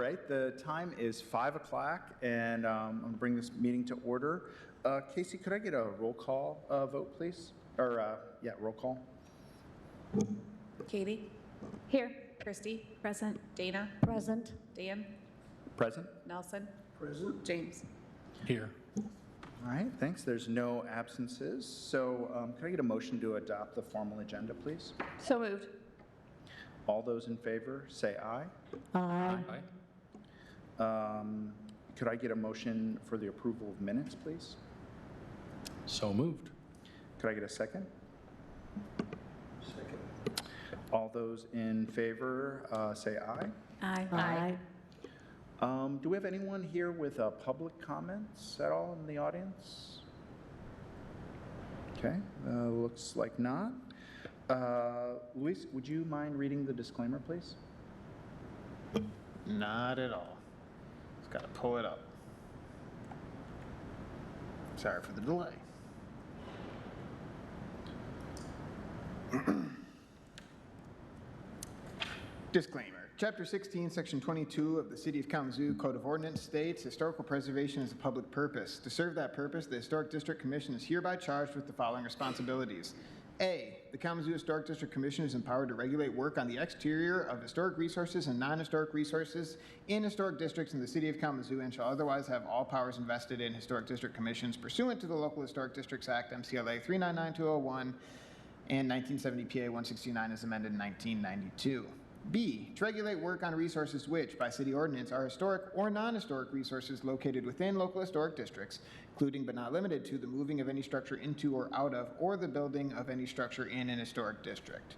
right, the time is 5 o'clock, and I'm going to bring this meeting to order. Casey, could I get a roll call vote, please? Or, yeah, roll call. Katie? Here. Christy? Present. Dana? Present. Dan? Present. Nelson? Present. James? Here. All right, thanks. There's no absences. So could I get a motion to adopt the formal agenda, please? So moved. All those in favor, say aye. Aye. Could I get a motion for the approval of minutes, please? So moved. Could I get a second? Second. All those in favor, say aye. Aye. Do we have anyone here with public comments at all in the audience? Okay, looks like not. Luis, would you mind reading the disclaimer, please? Not at all. Just got to pull it up. Sorry for the delay. Disclaimer. Chapter 16, Section 22 of the City of Kalamazoo Code of Ordinance states historical preservation is a public purpose. To serve that purpose, the Historic District Commission is hereby charged with the following responsibilities. A, the Kalamazoo Historic District Commission is empowered to regulate work on the exterior of historic resources and non-historic resources in historic districts in the City of Kalamazoo and shall otherwise have all powers invested in Historic District Commissions pursuant to the Local Historic Districts Act, MCLA 399201, and 1970 PA 169 as amended in 1992. B, to regulate work on resources which, by city ordinance, are historic or non-historic resources located within local historic districts, including but not limited to the moving of any structure into or out of, or the building of any structure in an historic district.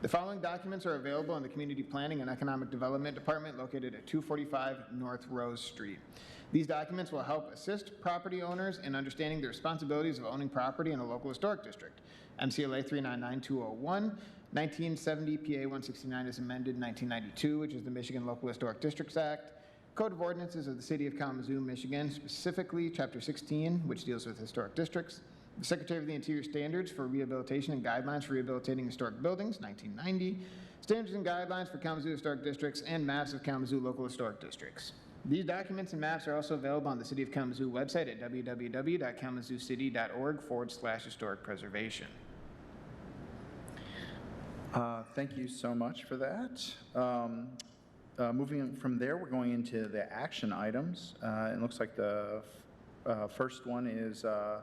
The following documents are available in the Community Planning and Economic Development Department located at 245 North Rose Street. These documents will help assist property owners in understanding the responsibilities of owning property in a local historic district. MCLA 399201, 1970 PA 169 is amended in 1992, which is the Michigan Local Historic Districts Act. Code of Ordinances of the City of Kalamazoo, Michigan, specifically Chapter 16, which deals with historic districts. The Secretary of the Interior Standards for Rehabilitation and Guidelines for Rehabilitating Historic Buildings, 1990. Standards and Guidelines for Kalamazoo Historic Districts and Maps of Kalamazoo Local Historic Districts. These documents and maps are also available on the City of Kalamazoo website at www.kalamazoocity.org/historic preservation. Thank you so much for that. Moving from there, we're going into the action items. It looks like the first one is the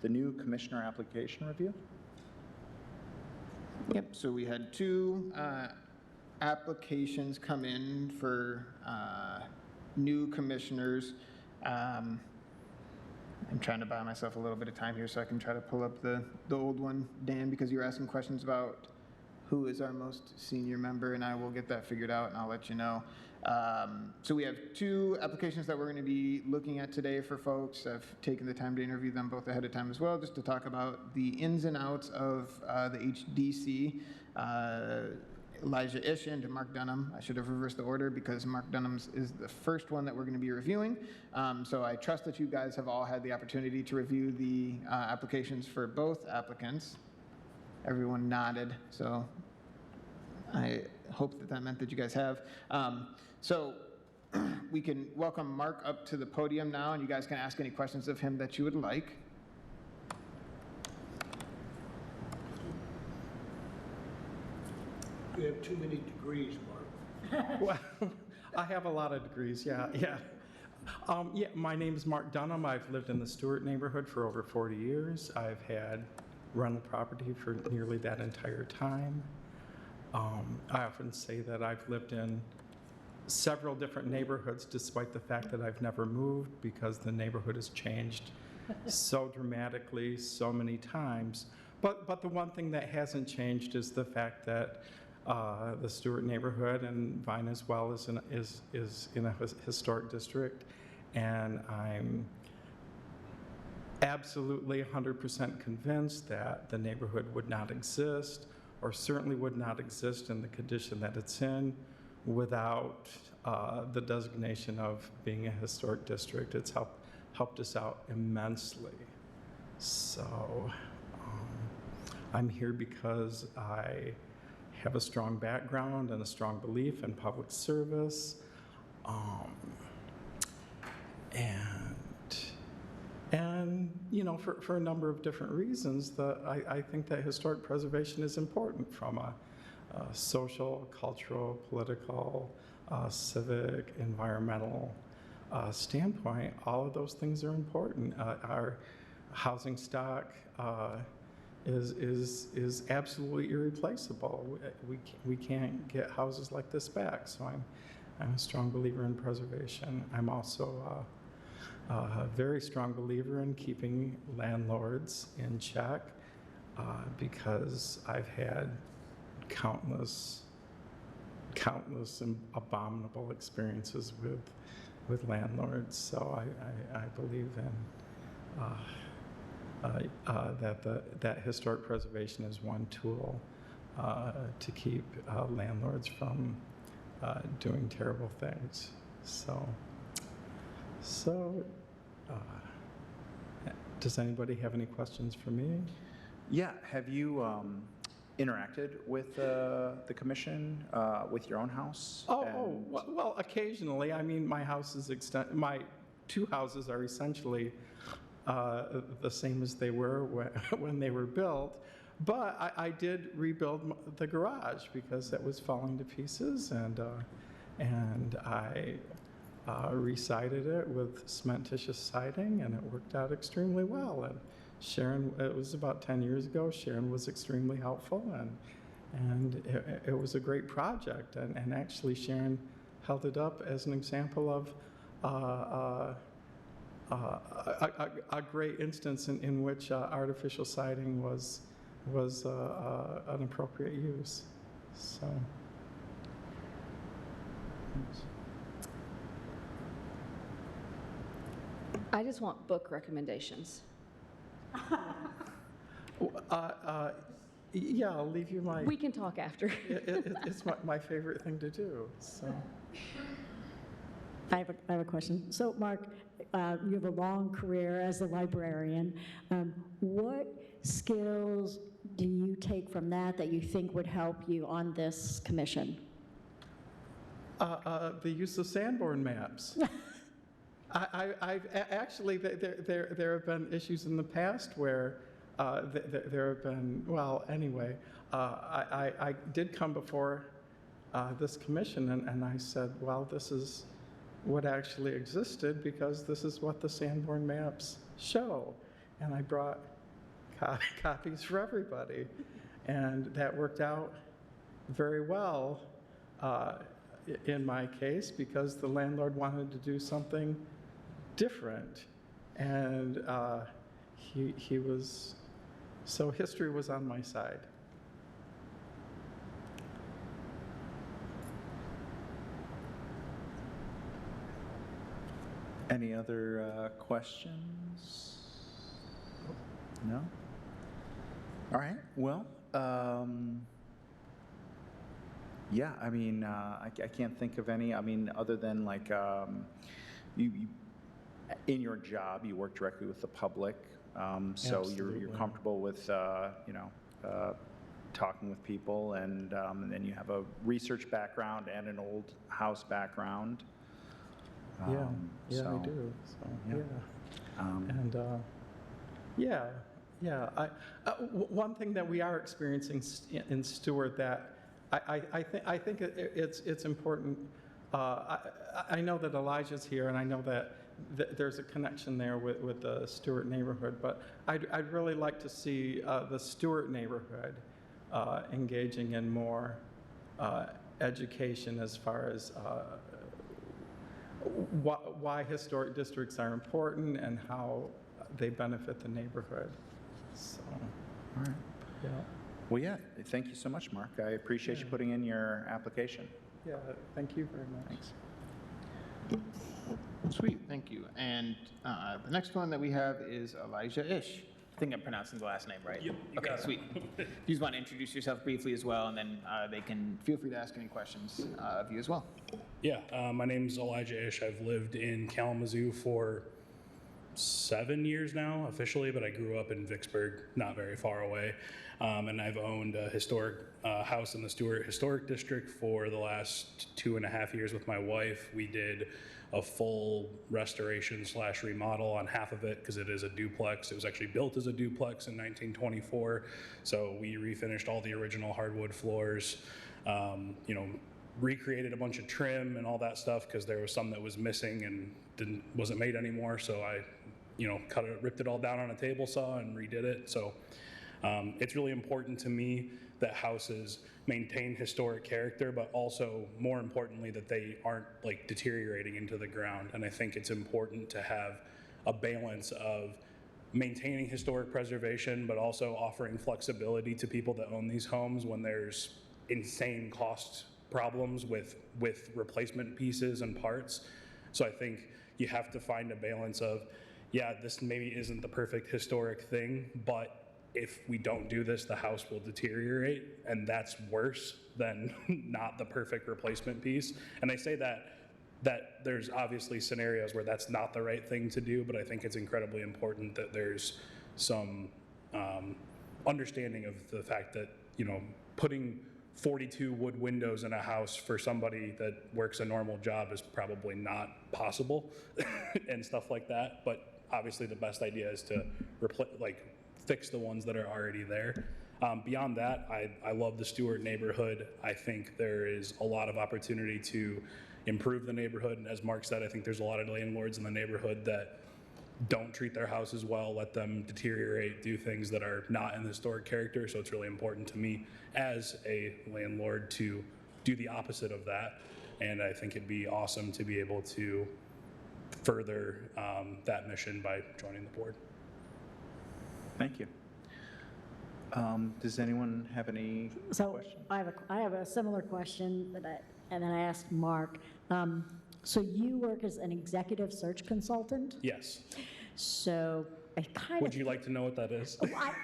new commissioner application review. Yep, so we had two applications come in for new commissioners. I'm trying to buy myself a little bit of time here so I can try to pull up the old one, Dan, because you were asking questions about who is our most senior member, and I will get that figured out and I'll let you know. So we have two applications that we're going to be looking at today for folks. I've taken the time to interview them both ahead of time as well, just to talk about the ins and outs of the HDC. Elijah Ish and Mark Dunham. I should have reversed the order because Mark Dunham's is the first one that we're going to be reviewing. So I trust that you guys have all had the opportunity to review the applications for both applicants. Everyone nodded, so I hope that meant that you guys have. So we can welcome Mark up to the podium now, and you guys can ask any questions of him that you would like. You have too many degrees, Mark. Well, I have a lot of degrees, yeah. My name is Mark Dunham. I've lived in the Stewart neighborhood for over 40 years. I've had rental property for nearly that entire time. I often say that I've lived in several different neighborhoods despite the fact that I've never moved because the neighborhood has changed so dramatically so many times. But the one thing that hasn't changed is the fact that the Stewart neighborhood and Vine as well is in a historic district, and I'm absolutely 100% convinced that the neighborhood would not exist, or certainly would not exist in the condition that it's in, without the designation of being a historic district. It's helped us out immensely. So I'm here because I have a strong background and a strong belief in public service. And you know, for a number of different reasons, I think that historic preservation is important from a social, cultural, political, civic, environmental standpoint. All of those things are important. Our housing stock is absolutely irreplaceable. We can't get houses like this back. So I'm a strong believer in preservation. I'm also a very strong believer in keeping landlords in check because I've had countless abominable experiences with landlords. So I believe in that historic preservation is one tool to keep landlords from doing terrible things. So, does anybody have any questions for me? Yeah, have you interacted with the commission, with your own house? Well, occasionally. I mean, my two houses are essentially the same as they were when they were built. But I did rebuild the garage because it was falling to pieces, and I resided it with cementitious siding, and it worked out extremely well. And Sharon, it was about 10 years ago, Sharon was extremely helpful, and it was a great project. And actually, Sharon held it up as an example of a great instance in which artificial siding was an appropriate use. So. I just want book recommendations. Yeah, I'll leave you my. We can talk after. It's my favorite thing to do. So. I have a question. So, Mark, you have a long career as a librarian. What skills do you take from that you think would help you on this commission? The use of Sanborn maps. I've actually, there have been issues in the past where there have been, well, anyway, I did come before this commission and I said, well, this is what actually existed because this is what the Sanborn maps show. And I brought copies for everybody. And that worked out very well in my case because the landlord wanted to do something different. And he was, so history was on my side. Any other questions? No? All right, well, yeah, I mean, I can't think of any, I mean, other than like, you in your job, you work directly with the public, so you're comfortable with, you know, talking with people, and then you have a research background and an old house background. Yeah, so, I do. So, yeah. And one thing that we are experiencing in Stewart that I think it's important. I know that Elijah's here, and I know that there's a connection there with the Stewart neighborhood. But I'd really like to see the Stewart neighborhood engaging in more education as far as why historic districts are important and how they benefit the neighborhood. So, all right. Yeah. Well, yeah, thank you so much, Mark. I appreciate you putting in your application. Yeah, thank you very much. Thanks. Sweet, thank you. And the next one that we have is Elijah Ish. I think I'm pronouncing the last name right. Yep, you okay, got it. sweet. You just want to introduce yourself briefly as well, and then they can feel free to ask any questions of you as well. Yeah, my name's Elijah Ish. I've lived in Kalamazoo for 7 years now officially, but I grew up in Vicksburg, not very far away. And I've owned a historic house in the Stewart Historic District for the last 2.5 years with my wife. We did a full restoration / remodel on half of it because it is a duplex. It was actually built as a duplex in 1924. So we refinished all the original hardwood floors, recreated a bunch of trim and all that stuff because there was some that was missing and wasn't made anymore. So I, ripped it all down on a table saw and redid it. So it's really important to me that houses maintain historic character, but also more importantly that they aren't like deteriorating into the ground. And I think it's important to have a balance of maintaining historic preservation, but also offering flexibility to people that own these homes when there's insane cost problems with replacement pieces and parts. So I think you have to find a balance of, yeah, this maybe isn't the perfect historic thing, but if we don't do this, the house will deteriorate, and that's worse than not the perfect replacement piece. And I say that there's obviously scenarios where that's not the right thing to do, but I think it's incredibly important that there's some understanding of the fact that, putting 42 wood windows in a house for somebody that works a normal job is probably not possible and stuff like that. But obviously the best idea is to fix the ones that are already there. Beyond that, I love the Stewart neighborhood. I think there is a lot of opportunity to improve the neighborhood. And as Mark said, I think there's a lot of landlords in the neighborhood that don't treat their houses well, let them deteriorate, do things that are not in the historic character. So it's really important to me as a landlord to do the opposite of that. And I think it'd be awesome to be able to further that mission by joining the board. Thank you. Does anyone have any questions? I have a similar question and then I asked Mark. So you work as an executive search consultant? Yes. So I kind of... Would you like to know what that is?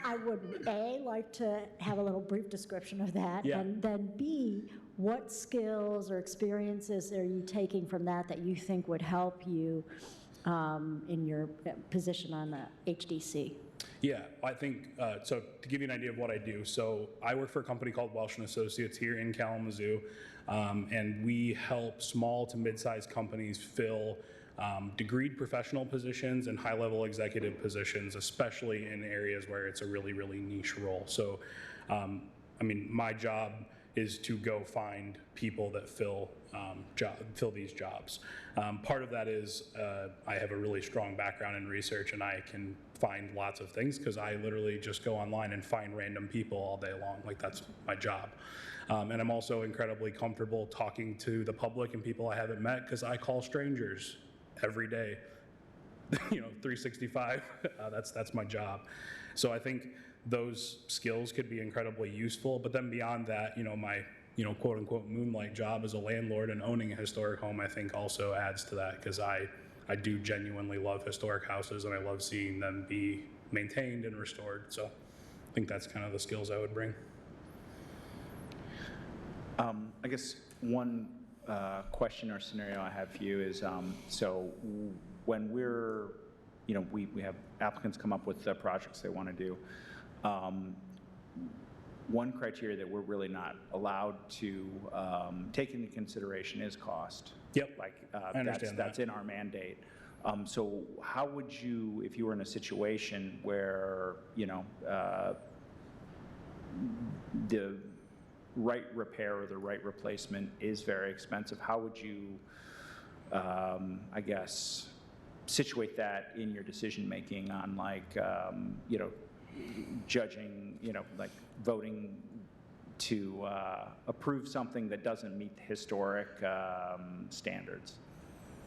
I would, A, like to have a little brief description of that. Yeah. And then B, what skills or experiences are you taking from that you think would help you in your position on the HDC? Yeah, I think, so to give you an idea of what I do, so I work for a company called Welsh & Associates here in Kalamazoo, and we help small to mid-sized companies fill degreed professional positions and high-level executive positions, especially in areas where it's a really, really niche role. So, my job is to go find people that fill these jobs. Part of that is I have a really strong background in research, and I can find lots of things because I literally just go online and find random people all day long. Like, that's my job. And I'm also incredibly comfortable talking to the public and people I haven't met because I call strangers every day. 365. That's my job. So I think those skills could be incredibly useful. But then beyond that, my quote unquote moonlight job as a landlord and owning a historic home, I think also adds to that because I do genuinely love historic houses and I love seeing them be maintained and restored. So I think that's kind of the skills I would bring. I guess one question or scenario I have for you is, so when we're, we have applicants come up with the projects they want to do, one criteria that we're really not allowed to take into consideration is cost. Yep, I understand that's in our mandate. So how would you, if you were in a situation where, the right repair or the right replacement is very expensive, how would you, situate that in your decision-making on judging, voting to approve something that doesn't meet the historic standards?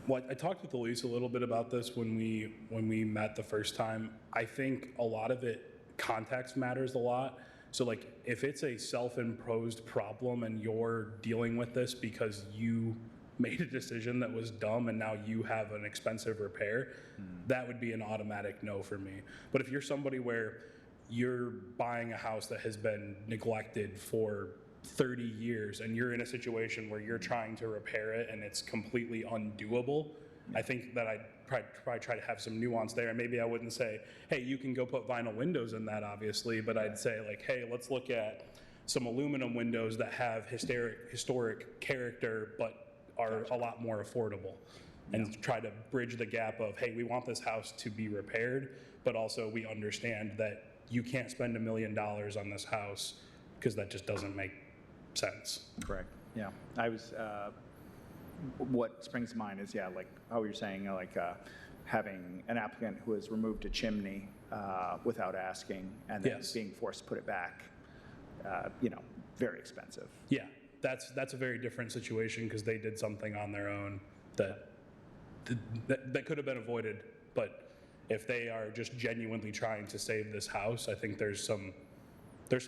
Well, I talked with Elise a little bit about this when we met the first time. I think a lot of it, context matters a lot. So if it's a self-imposed problem and you're dealing with this because you made a decision that was dumb and now you have an expensive repair, that would be an automatic no for me. But if you're somebody where you're buying a house that has been neglected for 30 years and you're in a situation where you're trying to repair it and it's completely undoable, I think that I'd probably try to have some nuance there, and maybe I wouldn't say, hey, you can go put vinyl windows in that, obviously, but I'd say like, hey, let's look at some aluminum windows that have historic character, but are a lot more affordable, and try to bridge the gap of, hey, we want this house to be repaired, but also we understand that you can't spend $1 million on this house because that just doesn't make sense. Correct. Yeah. What springs to mind is, yeah, like how you're saying, like having an applicant who has removed a chimney without asking and then Yes. being forced to put it back, very expensive. Yeah, that's a very different situation because they did something on their own that could have been avoided. But if they are just genuinely trying to save this house, I think there's some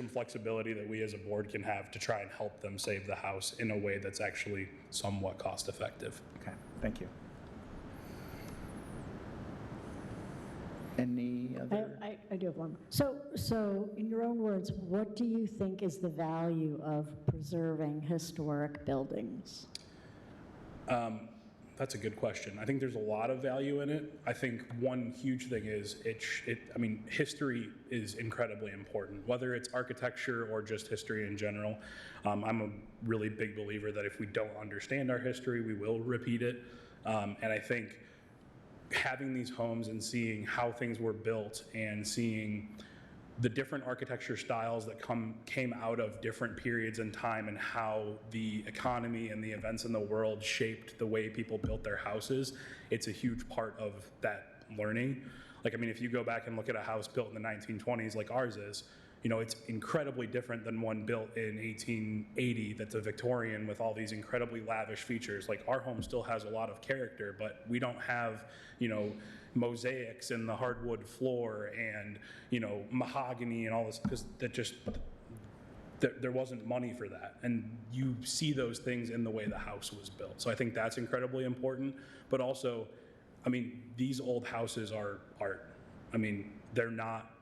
flexibility that we as a board can have to try and help them save the house in a way that's actually somewhat cost effective. Okay, thank you. Any other? I do have one. So in your own words, what do you think is the value of preserving historic buildings? That's a good question. I think there's a lot of value in it. I think one huge thing is history is incredibly important, whether it's architecture or just history in general. I'm a really big believer that if we don't understand our history, we will repeat it. And I think having these homes and seeing how things were built and seeing the different architecture styles that came out of different periods in time and how the economy and the events in the world shaped the way people built their houses, it's a huge part of that learning. Like, I mean, if you go back and look at a house built in the 1920s like ours is, it's incredibly different than one built in 1880 that's a Victorian with all these incredibly lavish features. Like, our home still has a lot of character, but we don't have, mosaics in the hardwood floor and, mahogany and all this, because there wasn't money for that. And you see those things in the way the house was built. So I think that's incredibly important. But also, I mean, these old houses are art. I mean, they're not.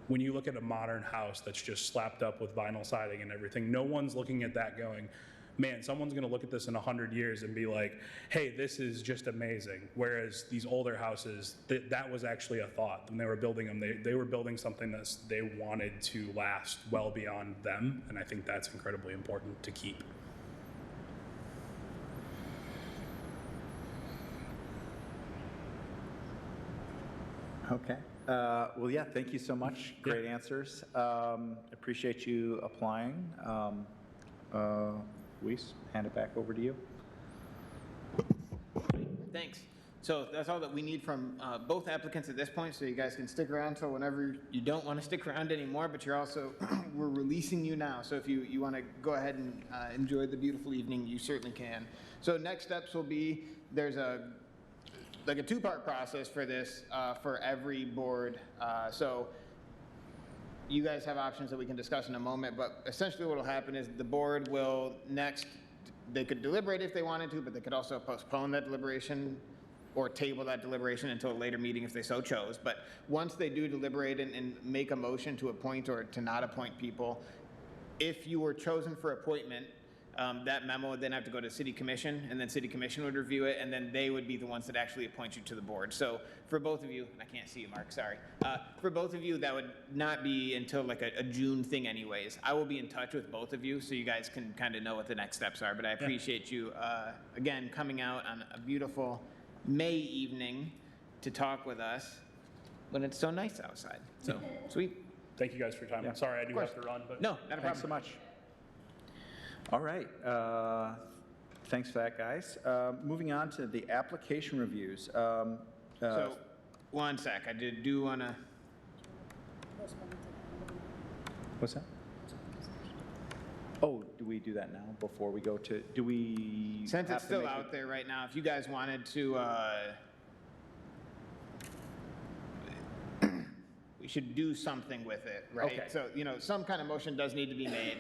When you look at a modern house that's just slapped up with vinyl siding and everything, no one's looking at that going, man, someone's going to look at this in 100 years and be like, hey, this is just amazing. Whereas these older houses, that was actually a thought. When they were building them, they were building something that they wanted to last well beyond them, and I think that's incredibly important to keep. Okay. Well, yeah, thank you so much. Great answers. Appreciate you applying. Luis, hand it back over to you. Thanks. So that's all that we need from both applicants at this point, so you guys can stick around till whenever you don't want to stick around anymore, but you're also, we're releasing you now. So if you want to go ahead and enjoy the beautiful evening, you certainly can. So next steps will be, there's a two-part process for this for every board. So you guys have options that we can discuss in a moment, but essentially what will happen is the board will next, they could deliberate if they wanted to, but they could also postpone that deliberation or table that deliberation until a later meeting if they so chose. But once they do deliberate and make a motion to appoint or to not appoint people, if you were chosen for appointment, that memo would then have to go to City Commission, and then City Commission would review it, and then they would be the ones that actually appoint you to the board. So for both of you, and I can't see you, Mark, sorry. For both of you, that would not be until like a June thing anyways. I will be in touch with both of you so you guys can kind of know what the next steps are, but I appreciate you, again, coming out on a beautiful May evening to talk with us when it's so nice outside. So, sweet. Thank you guys for your time. Yeah. Sorry I do have to run, but No, not a problem. Thanks so much. All right. Thanks for that, guys. Moving on to the application reviews. So, one sec, I do want to, What's that? Oh, do we do that now before we go to, do we? since have it's to still make out there right now, if you guys wanted to, we should do something with it, right? Okay. So, some kind of motion does need to be made.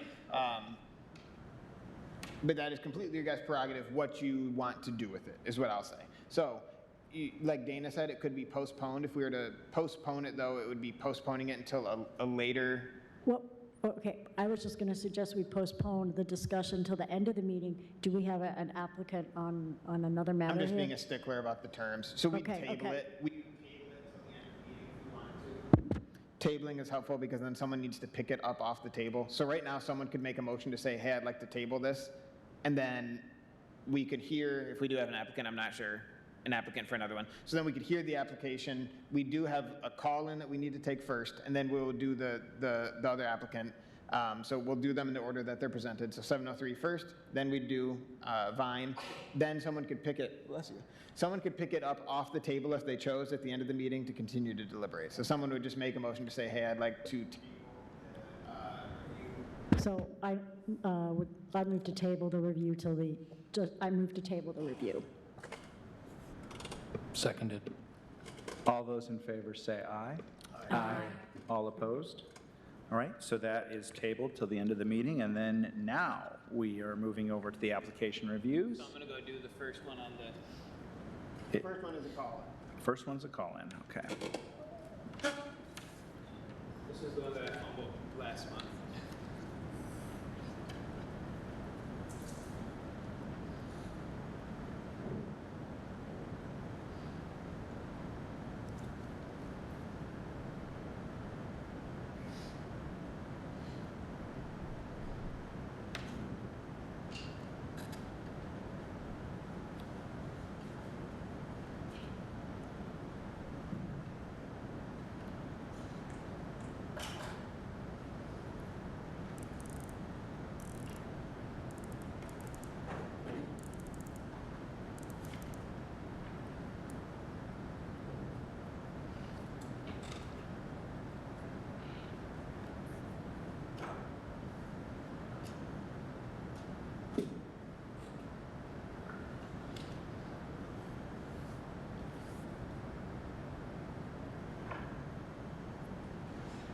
But that is completely your guys' prerogative, what you want to do with it, is what I'll say. So, like Dana said, it could be postponed. If we were to postpone it, though, it would be postponing it until a later. Well, Okay, I was just going to suggest we postpone the discussion till the end of the meeting. Do we have an applicant on another matter I'm just here? being a stickler about the terms. So we Okay, table okay. it. We can table it till the end of the meeting if we wanted to. Tabling is helpful because then someone needs to pick it up off the table. So right now, someone could make a motion to say, hey, I'd like to table this. And then we could hear, if we do have an applicant, I'm not sure, an applicant for another one. So then we could hear the application. We do have a call-in that we need to take first, and then we'll do the other applicant. So we'll do them in the order that they're presented. So 703 first, then we'd do Vine. Then someone could pick it, bless you. Someone could pick it up off the table if they chose at the end of the meeting to continue to deliberate. So someone would just make a motion to say, hey, I'd like to So I move to table the review till I move to table the review. Seconded. All those in favor say aye. Aye. All opposed? All right, so that is tabled till the end of the meeting, and then now we are moving over to the application reviews. So I'm going to go do the first one on the... It- First one is a call-in. First one's a call-in, okay. This is the one that I fumbled last month.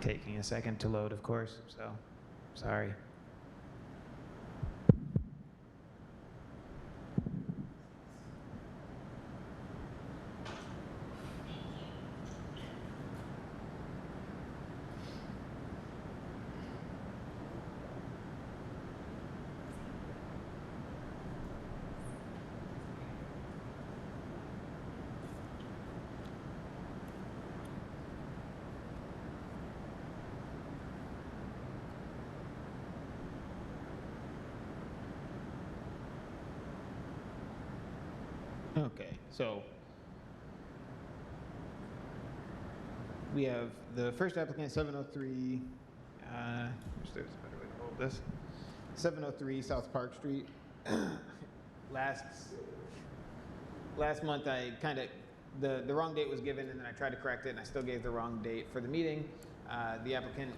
Taking a second to load, of course, so sorry. Okay, so we have the first applicant, 703, there's a better way to hold this, 703 South Park Street. Last month, I kind of, the wrong date was given, and then I tried to correct it, and I still gave the wrong date for the meeting. The applicant,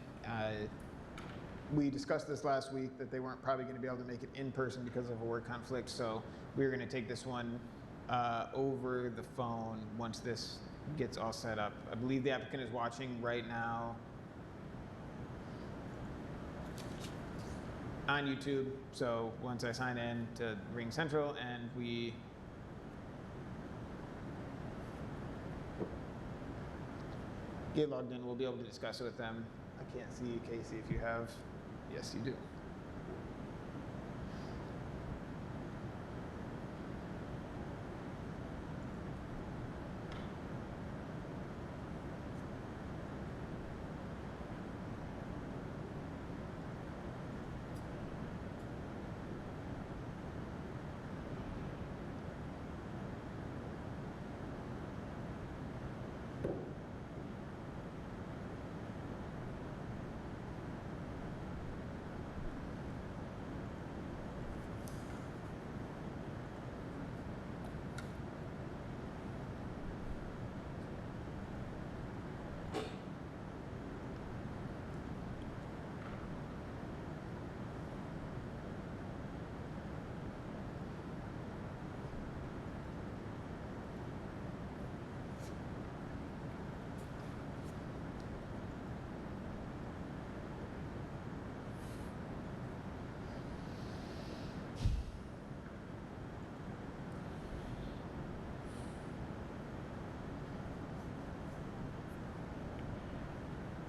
we discussed this last week, that they weren't probably going to be able to make it in person because of a work conflict, so we were going to take this one over the phone once this gets all set up. I believe the applicant is watching right now on YouTube, so once I sign in to Ring Central and we get logged in, we'll be able to discuss it with them. I can't see, Casey, if you have. Yes, you do.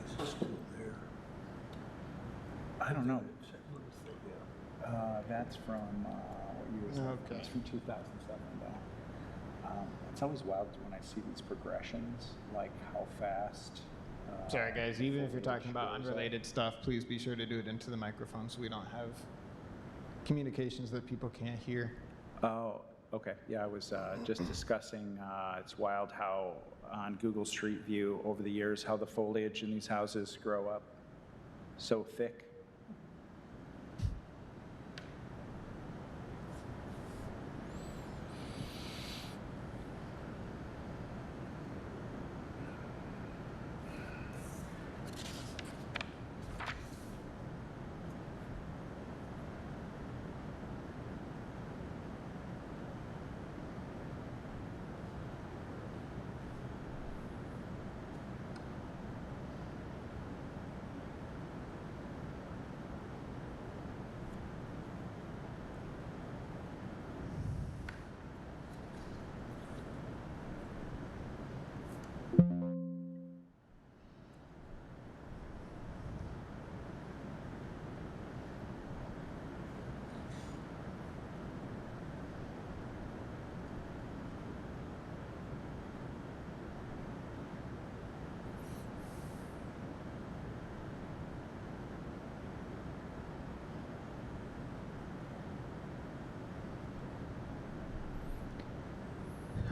Is it still there? I don't know. That's from, what year is that? Okay. It's from 2007, though. It's always wild when I see these progressions, like how fast. Sorry, guys, even if you're foliage talking about goes up. unrelated stuff, please be sure to do it into the microphone so we don't have communications that people can't hear. Oh, okay. Yeah, I was just discussing, it's wild how on Google Street View over the years, how the foliage in these houses grow up so thick.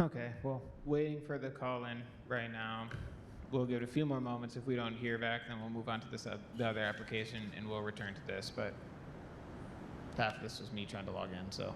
Okay, well, waiting for the call in right now. We'll give it a few more moments. If we don't hear back, then we'll move on to this, the other application, and we'll return to this. But half of this was me trying to log in, so.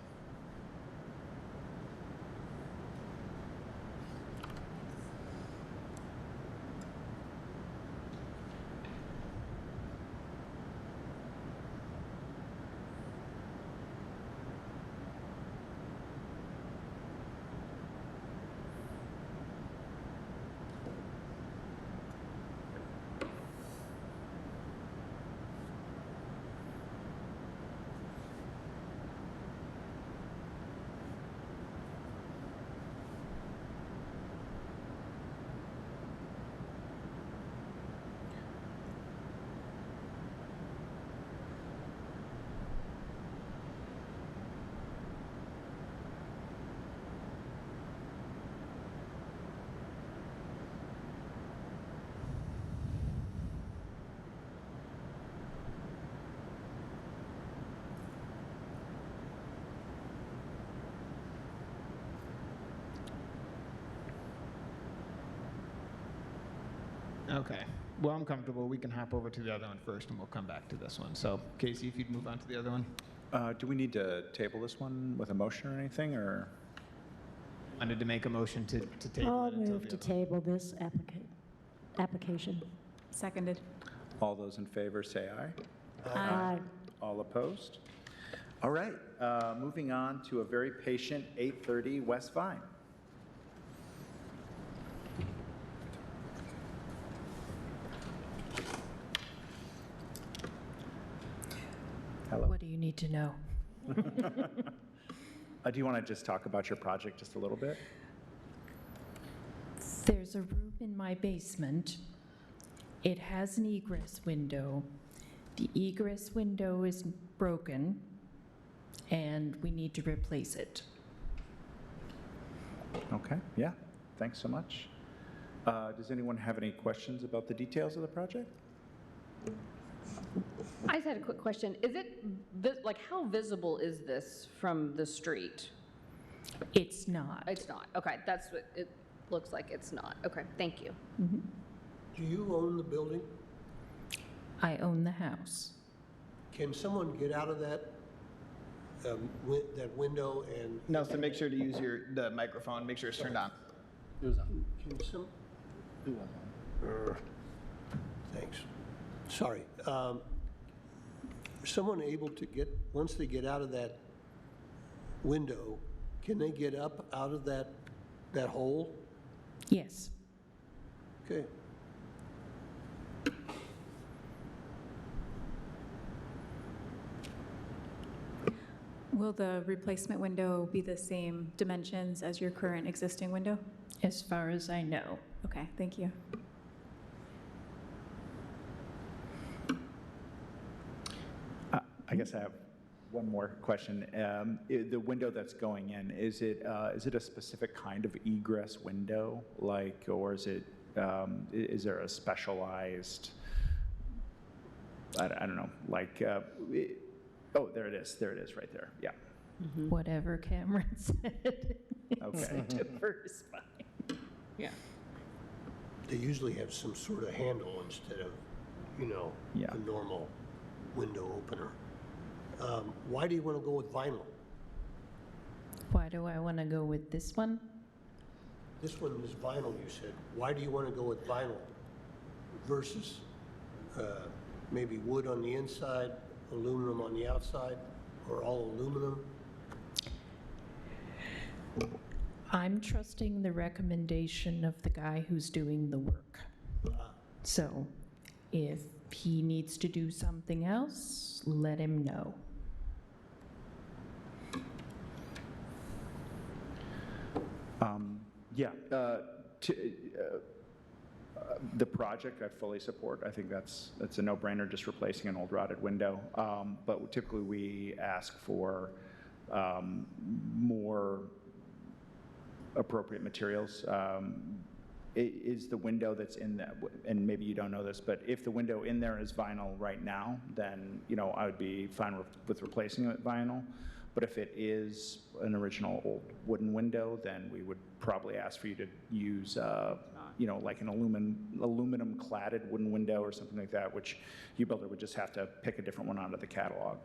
Okay. Well, I'm comfortable. We can hop over to the other one first, and we'll come back to this one. So, Casey, if you'd move on to the other one. Do we need to table this one with a motion or anything, or? Wanted to make a motion to table I'll it until move the to other. table this application. Seconded. All those in favor say aye. Aye. All opposed? All right, moving on to a very patient 830 West Vine. Hello. What do you need to know? Do you want to just talk about your project just a little bit? There's a room in my basement. It has an egress window. The egress window is broken, and we need to replace it. Okay, yeah, thanks so much. Does anyone have any questions about the details of the project? I just had a quick question. Is it, like, how visible is this from the street? It's not. It's not. Okay, that's what it looks like. It's not. Okay, thank you. Do you own the building? I own the house. Can someone get out of that, that window and? Nelson, make sure to use the microphone. Make sure it's turned on. Can some? Thanks. Sorry. Someone able to get, once they get out of that window, can they get up out of that hole? Yes. Okay. Will the replacement window be the same dimensions as your current existing window? As far as I know. Okay, thank you. I guess I have one more question. The window that's going in, is it a specific kind of egress window, like, or is there a specialized, I don't know, like, oh, there it is right there, yeah. Whatever Cameron said. Okay. Diversify. Yeah. They usually have some sort of handle instead of, Yeah. a normal window opener. Why do you want to go with vinyl? Why do I want to go with this one? This one is vinyl, you said. Why do you want to go with vinyl versus maybe wood on the inside, aluminum on the outside, or all aluminum? I'm trusting the recommendation of the guy who's doing the work. So if he needs to do something else, let him know. Yeah, the project I fully support. I think that's a no-brainer, just replacing an old rotted window. But typically we ask for more appropriate materials. Is the window that's in that, and maybe you don't know this, but if the window in there is vinyl right now, then I would be fine with replacing it with vinyl. But if it is an original old wooden window, then we would probably ask for you to use, like an aluminum cladded wooden window or something like that, which you builder would just have to pick a different one out of the catalog.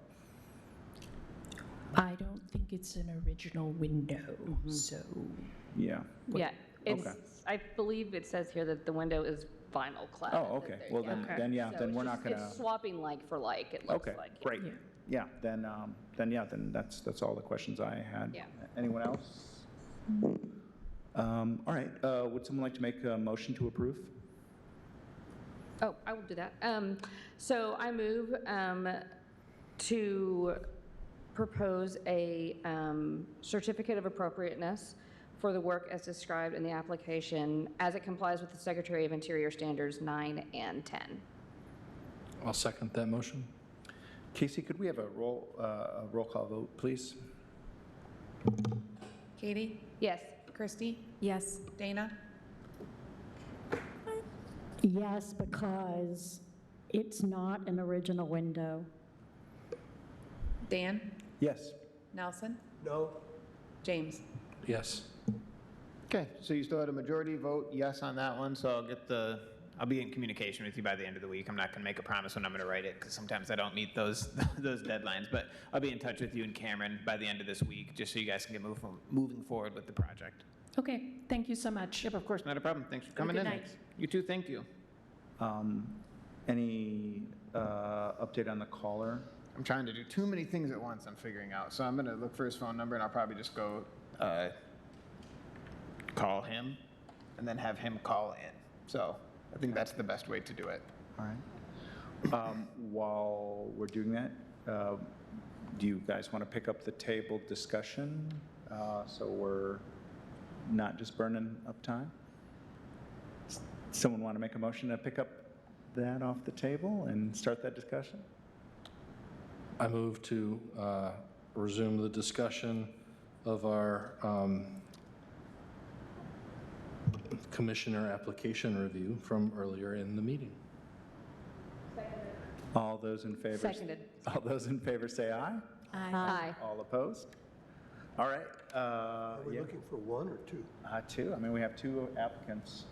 I don't think it's an original window, so. Yeah. Yeah, it's, Okay. I believe it says here that the window is vinyl clad. Oh, okay. Well, then So we're it's not just- gonna. It's swapping like for like, it looks Okay, like. great. Yeah, then that's all the questions I had. Yeah. Anyone else? All right, would someone like to make a motion to approve? Oh, I will do that. So I move to propose a certificate of appropriateness for the work as described in the application as it complies with the Secretary of Interior Standards 9 and 10. I'll second that motion. Casey, could we have a roll call vote, please? Katie? Yes. Christy? Yes. Dana? Yes, because it's not an original window. Dan? Yes. Nelson? No? James? Yes. Okay, so you still had a majority vote yes on that one, so I'll be in communication with you by the end of the week. I'm not going to make a promise when I'm going to write it, because sometimes I don't meet those deadlines, but I'll be in touch with you and Cameron by the end of this week, just so you guys can get moving forward with the project. Okay, thank you so much. Yep, of course, not a problem. Thanks for coming in. good night. You too, thank you. Any update on the caller? I'm trying to do too many things at once, I'm figuring out. So I'm going to look for his phone number, and I'll probably just go call him and then have him call in. So I think that's the best way to do it. All right. While we're doing that, do you guys want to pick up the table discussion so we're not just burning up time? Someone want to make a motion to pick up that off the table and start that discussion? I move to resume the discussion of our commissioner application review from earlier in the meeting. All those in favor? Seconded. All those in favor say aye. Aye. All opposed? All right. Are we looking for one or two? Two. I mean, we have two applicants.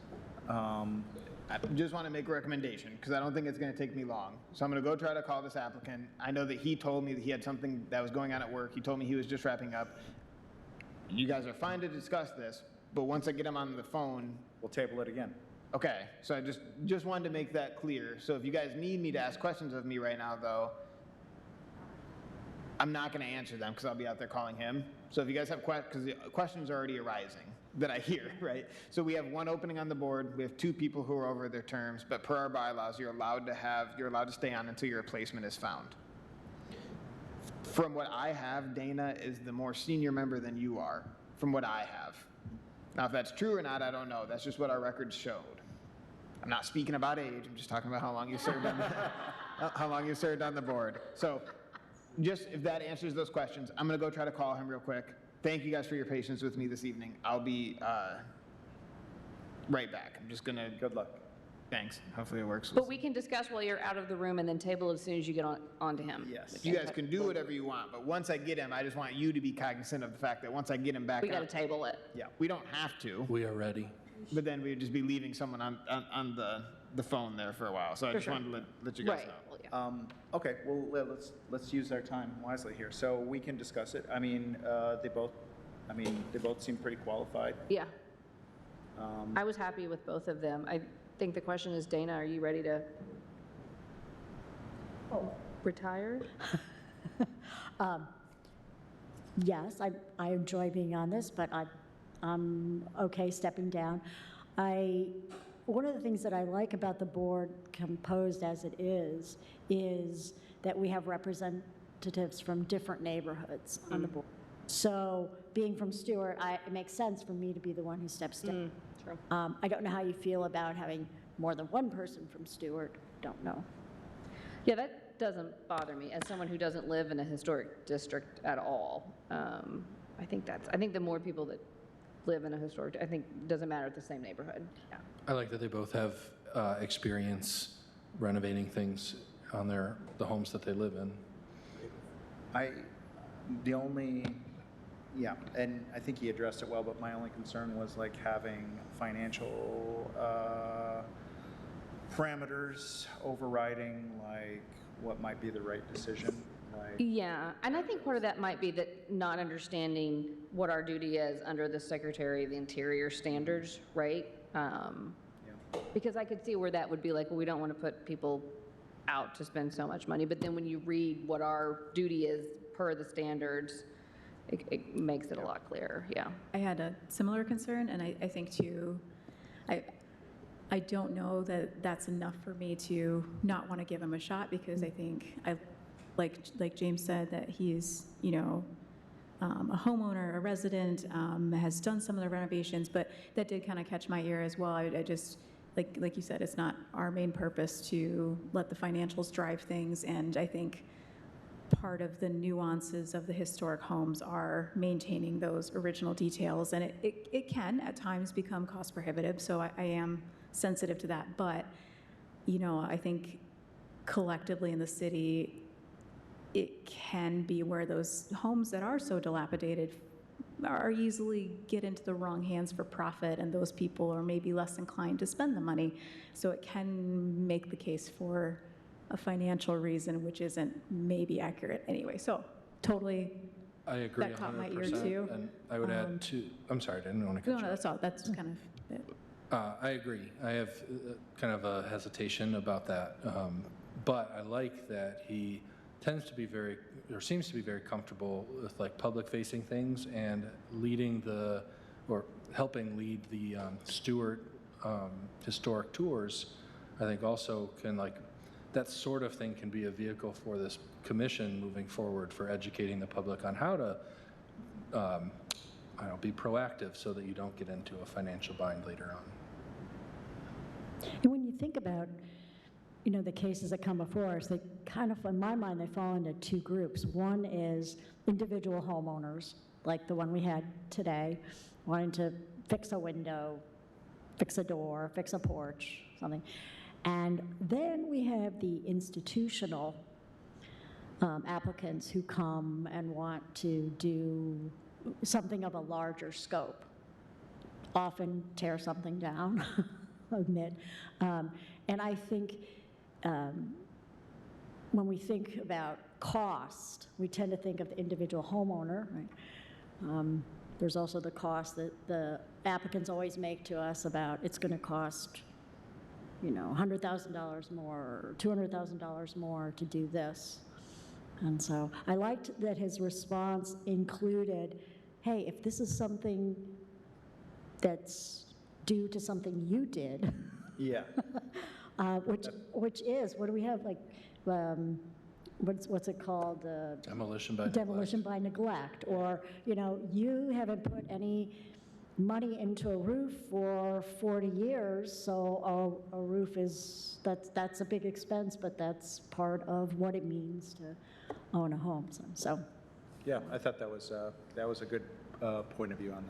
I just want to make a recommendation, because I don't think it's going to take me long. So I'm going to go try to call this applicant. I know that he told me that he had something that was going on at work. He told me he was just wrapping up. You guys are fine to discuss this, but once I get him on the phone, We'll table it again. okay. So I just wanted to make that clear. So if you guys need me to ask questions of me right now, though, I'm not going to answer them, because I'll be out there calling him. So if you guys have questions, because the questions are already arising that I hear, right? So we have one opening on the board. We have two people who are over their terms, but per our bylaws, you're allowed to stay on until your replacement is found. From what I have, Dana is the more senior member than you are, from what I have. Now, if that's true or not, I don't know. That's just what our records showed. I'm not speaking about age. I'm just talking about how long you served on the board. So Just if that answers those questions, I'm going to go try to call him real quick. Thank you guys for your patience with me this evening. I'll be right back. I'm just going to. Good luck. Thanks. Hopefully it works. But we can discuss while you're out of the room and then table it as soon as you get onto him. Yes. If You guys can do whatever you want, but once I get him, I just want you to be cognizant of the fact that once I get him back We got to up, table it. yeah, we don't have to, We are ready. but then we'd just be leaving someone on the phone there for a while. So I just sure. wanted to let you guys Right. know. Well, yeah. Okay, well, let's use our time wisely here. So we can discuss it. I mean, they both seem pretty qualified. Yeah. I was happy with both of them. I think the question is, Dana, are you ready to retire? Yes, I enjoy being on this, but I'm okay stepping down. One of the things that I like about the board composed as it is that we have representatives from different neighborhoods on the board. So being from Stewart, it makes sense for me to be the one who steps down. True. I don't know how you feel about having more than one person from Stewart, don't know. Yeah, that doesn't bother me. As someone who doesn't live in a historic district at all, I think the more people that live in a historic, I think it doesn't matter, it's the same neighborhood. Yeah. I like that they both have experience renovating things on the homes that they live in. Yeah, and I think he addressed it well, but my only concern was like having financial parameters overriding like what might be the right decision. Like, Yeah, and I think part of that might be that not understanding what our duty is under the Secretary of the Interior standards, right? Because I could see where that would be like, well, we don't want to put people out to spend so much money, but then when you read what our duty is per the standards, it makes it a lot clearer, yeah. I had a similar concern, and I think too, I don't know that that's enough for me to not want to give him a shot, because I think, like James said, that he's, a homeowner, a resident, has done some of the renovations, but that did kind of catch my ear as well. I just, like you said, it's not our main purpose to let the financials drive things, and I think part of the nuances of the historic homes are maintaining those original details, and it can at times become cost prohibitive, so I am sensitive to that, but I think collectively in the city it can be where those homes that are so dilapidated are easily get into the wrong hands for profit, and those people are maybe less inclined to spend the money, so it can make the case for a financial reason, which isn't maybe accurate anyway. So totally, I agree 100%. That caught my ear too. And I would add to, I'm sorry, I didn't want to cut No, you no, off. that's all. That's kind of it. I agree. I have kind of a hesitation about that. But I like that he tends to be seems to be very comfortable with like public-facing things, and helping lead the Stewart historic tours. I think also can that sort of thing can be a vehicle for this commission moving forward for educating the public on how to be proactive so that you don't get into a financial bind later on. And when you think about, the cases that come before us, they kind of, in my mind, they fall into two groups. One is individual homeowners, like the one we had today, wanting to fix a window, fix a door, fix a porch, something. And then we have the institutional applicants who come and want to do something of a larger scope, often tear something down, admit. And I think when we think about cost, we tend to think of the individual homeowner, right? There's also the cost that the applicants always make to us about it's going to cost, $100,000 more or $200,000 more to do this. And so I liked that his response included, hey, if this is something that's due to something you did, yeah. which is, what do we have, what's it called? Demolition by Demolition by neglect, or, you haven't put any money into a roof for 40 years, so a roof is, that's a big expense, but that's part of what it means to own a home, so. Yeah, I thought that was a good point of view on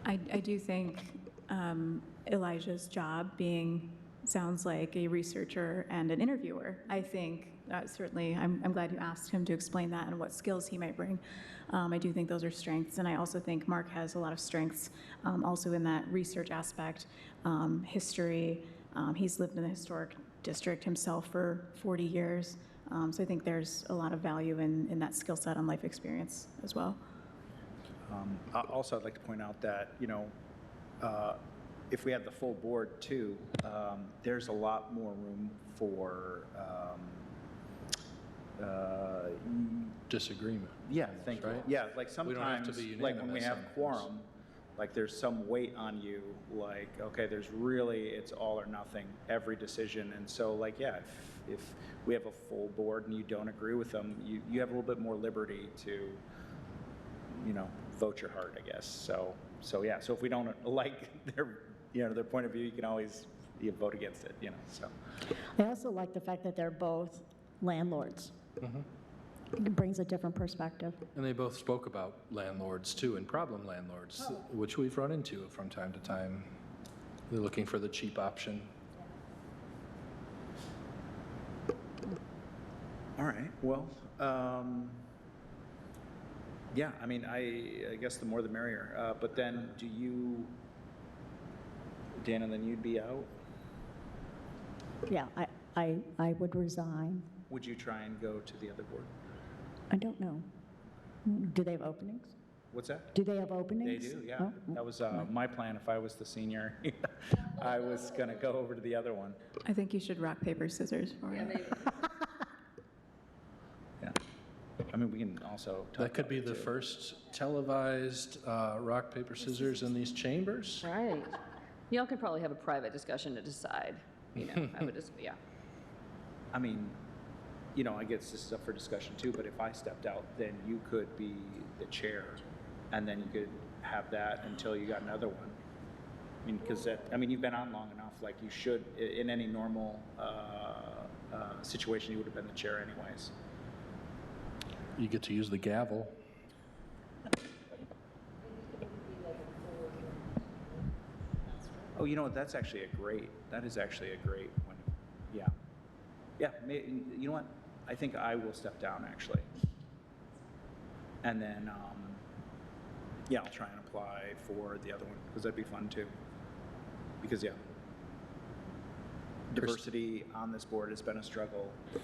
that. I do think Elijah's job sounds like a researcher and an interviewer. I think certainly, I'm glad you asked him to explain that and what skills he might bring. I do think those are strengths, and I also think Mark has a lot of strengths also in that research aspect, history. He's lived in the historic district himself for 40 years, so I think there's a lot of value in that skill set and life experience as well. Also, I'd like to point out that, if we have the full board too, there's a lot more room for disagreement. Yeah, thank you. Right? Yeah, like We don't have to sometimes, be like when we unanimous have on things. quorum, like there's some weight on you, like, okay, it's all or nothing, every decision. And so like, yeah, if we have a full board and you don't agree with them, you have a little bit more liberty to, vote your heart, I guess. So yeah, so if we don't like their point of view, you can always vote against it, so. I also like the fact that they're both landlords. It brings a different perspective. And they both spoke about landlords too, and problem landlords, which we've run into from time to time. They're looking for the cheap option. All right, well, yeah, I mean, I guess the more the merrier. But then do you, Dana, then you'd be out? Yeah, I would resign. Would you try and go to the other board? I don't know. Do they have openings? What's that? Do they have openings? They do, yeah. Oh, That was my plan if I was the senior. I was going to go over to the other one. I think you should rock, paper, scissors for it. Yeah. I mean, we can also talk That could about be it, the too. first televised rock, paper, scissors in these chambers. Right. Y'all could probably have a private discussion to decide, I would just, yeah. I mean, I guess this is up for discussion too, but if I stepped out, then you could be the chair, and then you could have that until you got another one. I mean, because you've been on long enough, like you should, in any normal situation, you would have been the chair anyways. You get to use the gavel. Oh, you know what, that is actually a great one. Yeah. Yeah, you know what, I think I will step down, actually. And then, I'll try and apply for the other one, because that'd be fun too. Because, yeah, diversity on this board has been a struggle from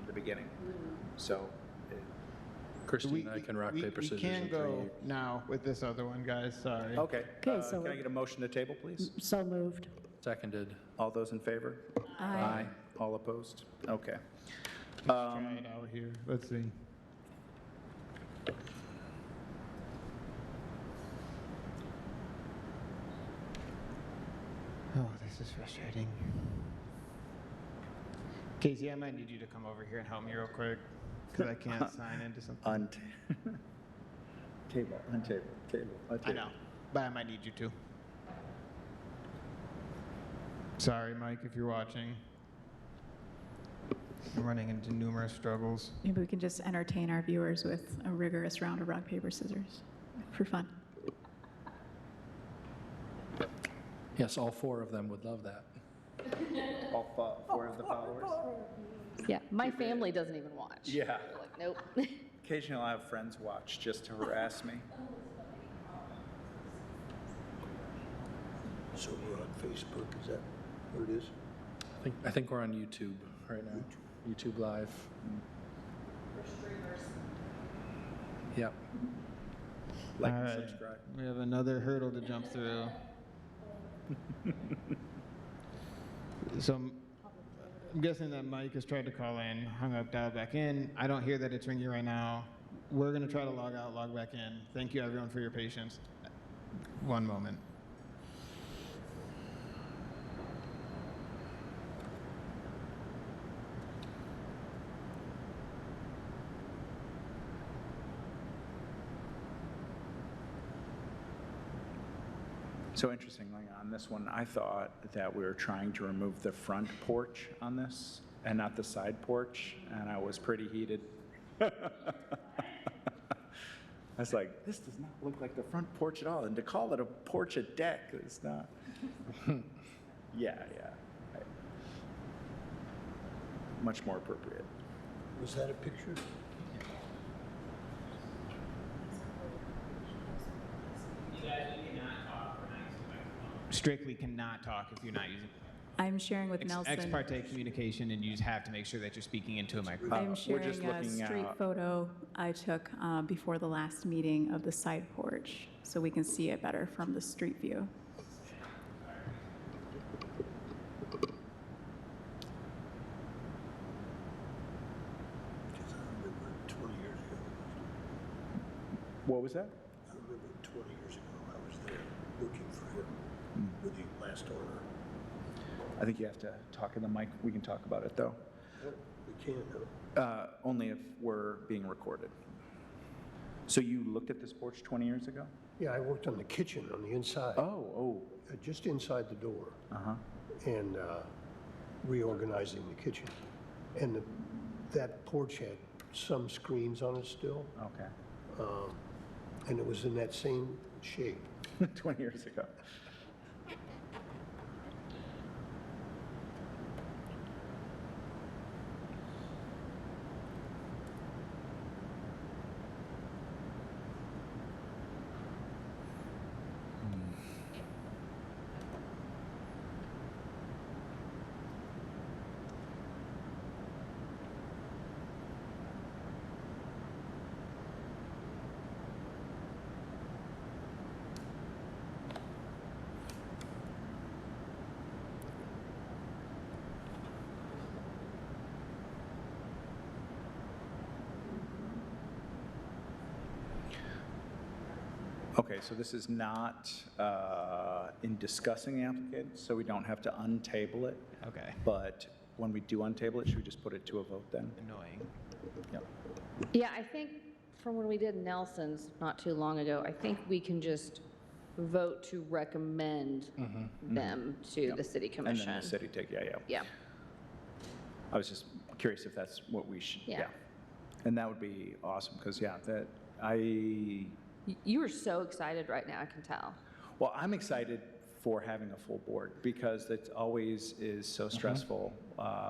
the beginning, so. Christine and I can rock, paper, scissors. We can and go trade. now with this other one, guys, sorry. Okay, Okay, so- can I get a motion to table, please? So moved. Seconded. All those in favor? Aye. All opposed? Okay. Let's try it out here, let's see. Oh, this is frustrating. Casey, I might need you to come over here and help me real quick, because I can't sign into something. Table. I know, but I might need you to. Sorry, Mike, if you're watching. I'm running into numerous struggles. Maybe we can just entertain our viewers with a rigorous round of rock, paper, scissors for fun. Yes, all four of them would love that. All four of the followers? Yeah, my family doesn't even watch. Yeah. They're like, nope. Occasionally I'll have friends watch just to harass me. So we're on Facebook, is that what it is? I think we're on YouTube right now. YouTube Live. Yep. Like All and right, subscribe. we have another hurdle to jump through. So I'm guessing that Mike has tried to call in, hung up, dialed back in. I don't hear that it's ringing right now. We're going to try to log out, log back in. Thank you, everyone, for your patience. One moment. So interestingly, on this one, I thought that we were trying to remove the front porch on this and not the side porch, and I was pretty heated. I was like, this does not look like the front porch at all, and to call it a porch a deck is not. Yeah. Much more appropriate. Was that a picture? Strictly cannot talk if you're not using I'm sharing with Nelson. ex parte communication, and you just have to make sure that you're speaking into a microphone. I'm we're sharing just a looking street out. photo I took before the last meeting of the side porch, so we can see it better from the street view. Because I remember 20 years ago. What was that? I remember 20 years ago, I was there working for him with the last owner. I think you have to talk in the mic. We can talk about it, though. Oh, we can, huh? Only if we're being recorded. So you looked at this porch 20 years ago? Yeah, I worked on the kitchen on the inside. Oh. Just inside the door. Uh-huh. And reorganizing the kitchen. And that porch had some screens on it still, Okay. and it was in that same shape. 20 years ago. Okay, so this is not in discussing the applicant, so we don't have to untable it. Okay. But when we do untable it, should we just put it to a vote then? Annoying. Yep. Yeah, I think from when we did Nelson's not too long ago, I think we can just vote to recommend them to the city And commission. then the city take, yeah. Yeah. I was just curious if that's what we should, Yeah. And that would be awesome, because, You are so excited right now, I can tell. well, I'm excited for having a full board, because it always is so stressful.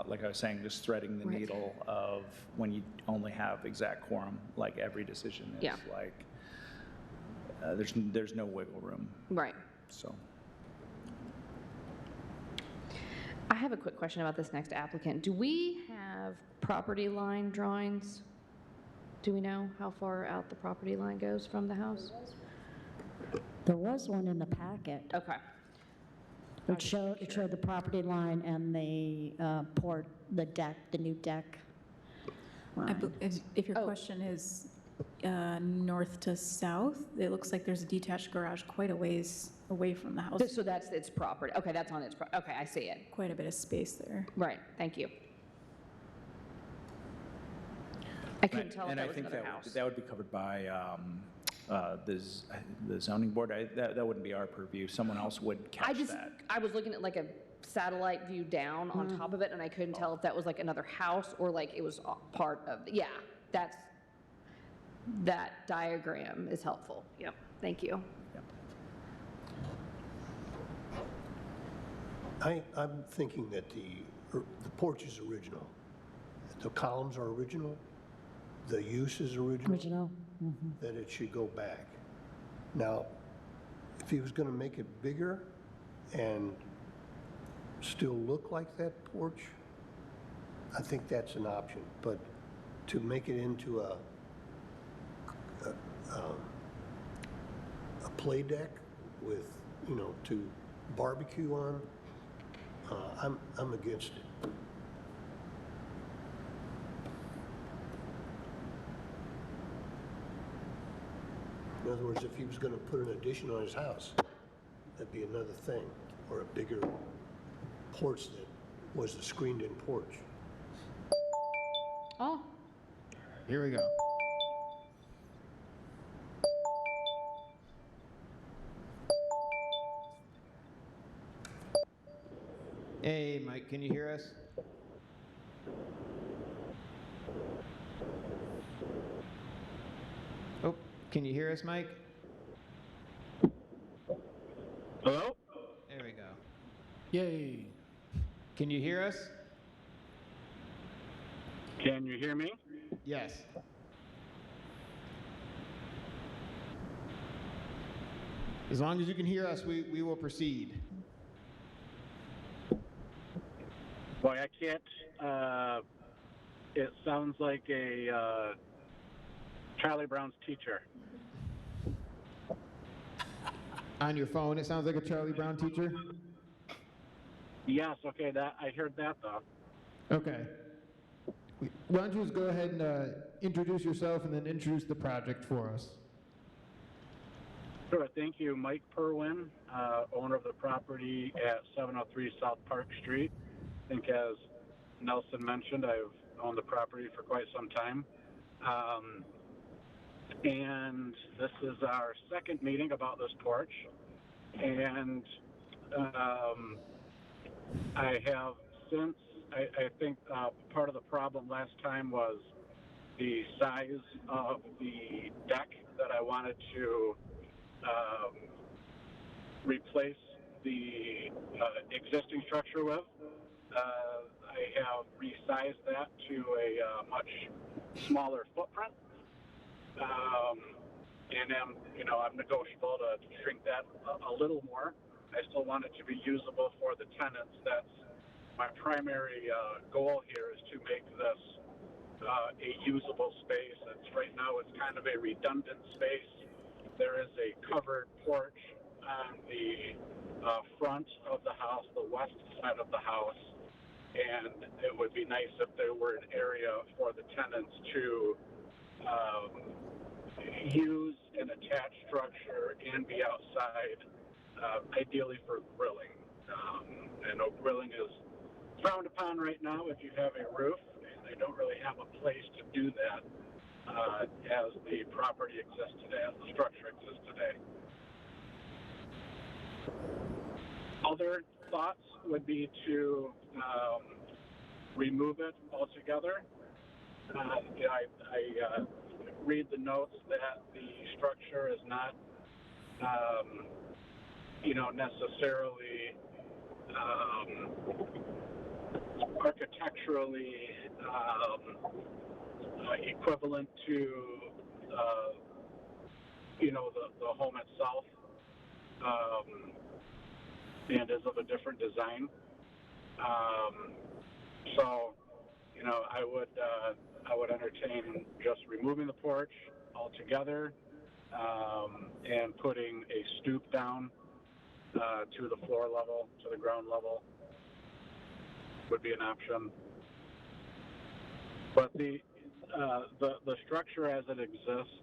Like I was saying, just threading the Right. needle of when you only have exact quorum, like every decision is Yeah. like, there's no wiggle room, Right. so. I have a quick question about this next applicant. Do we have property line drawings? Do we know how far out the property line goes from the house? There was one in the packet. Okay. It showed the property line and the port, the deck, the new deck. line. If your Oh. question is north to south, it looks like there's a detached garage quite a ways away from the house. So that's its property. Okay, that's on its, okay, I see it. Quite a bit of space there. Right, thank you. I couldn't tell if And that I was think another that house. that would be covered by the zoning board. That wouldn't be our purview. Someone else would catch that. I was looking at like a satellite view down on top of it, and I couldn't tell if that was like another house or like it was part of, yeah, that diagram is helpful. Yep, thank you. I'm thinking that the porch is original. The columns are original. The use is original. That it should go back. Now, if he was going to make it bigger and still look like that porch, I think that's an option. But to make it into a play deck with, to barbecue on, I'm against it. In other words, if he was going to put an addition on his house, that'd be another thing, or a bigger porch that was a screened-in porch. Oh, Here we go. Mike, can you hear us? Oh, can you hear us, Mike? Hello? There we go. Yay. Can you hear us? Can you hear me? Yes. As long as you can hear us, we will proceed. Boy, I can't. It sounds like a Charlie Brown's teacher. On your phone, it sounds like a Charlie Brown teacher? Yes, okay, that I heard that though. Okay. Why don't you just go ahead and introduce yourself and then introduce the project for us? Sure, thank you. Mike Perwin, owner of the property at 703 South Park Street. I think as Nelson mentioned, I've owned the property for quite some time. And this is our second meeting about this porch. And I have since, I think part of the problem last time was the size of the deck that I wanted to replace the existing structure with. I have resized that to a much smaller footprint, and I'm negotiable to shrink that a little more. I still want it to be usable for the tenants. That's my primary goal here, is to make this a usable space. Right now it's kind of a redundant space. There is a covered porch on the front of the house, the west side of the house, and it would be nice if there were an area for the tenants to use an attached structure and be outside, ideally for grilling. I know grilling is frowned upon right now if you have a roof, and they don't really have a place to do that as the property exists today, as the structure exists today. Other thoughts would be to remove it altogether. I read the notes that the structure is not, necessarily architecturally equivalent to, the home itself, and is of a different design. I would entertain just removing the porch altogether, and putting a stoop down to the floor level, to the ground level, would be an option. But the structure as it exists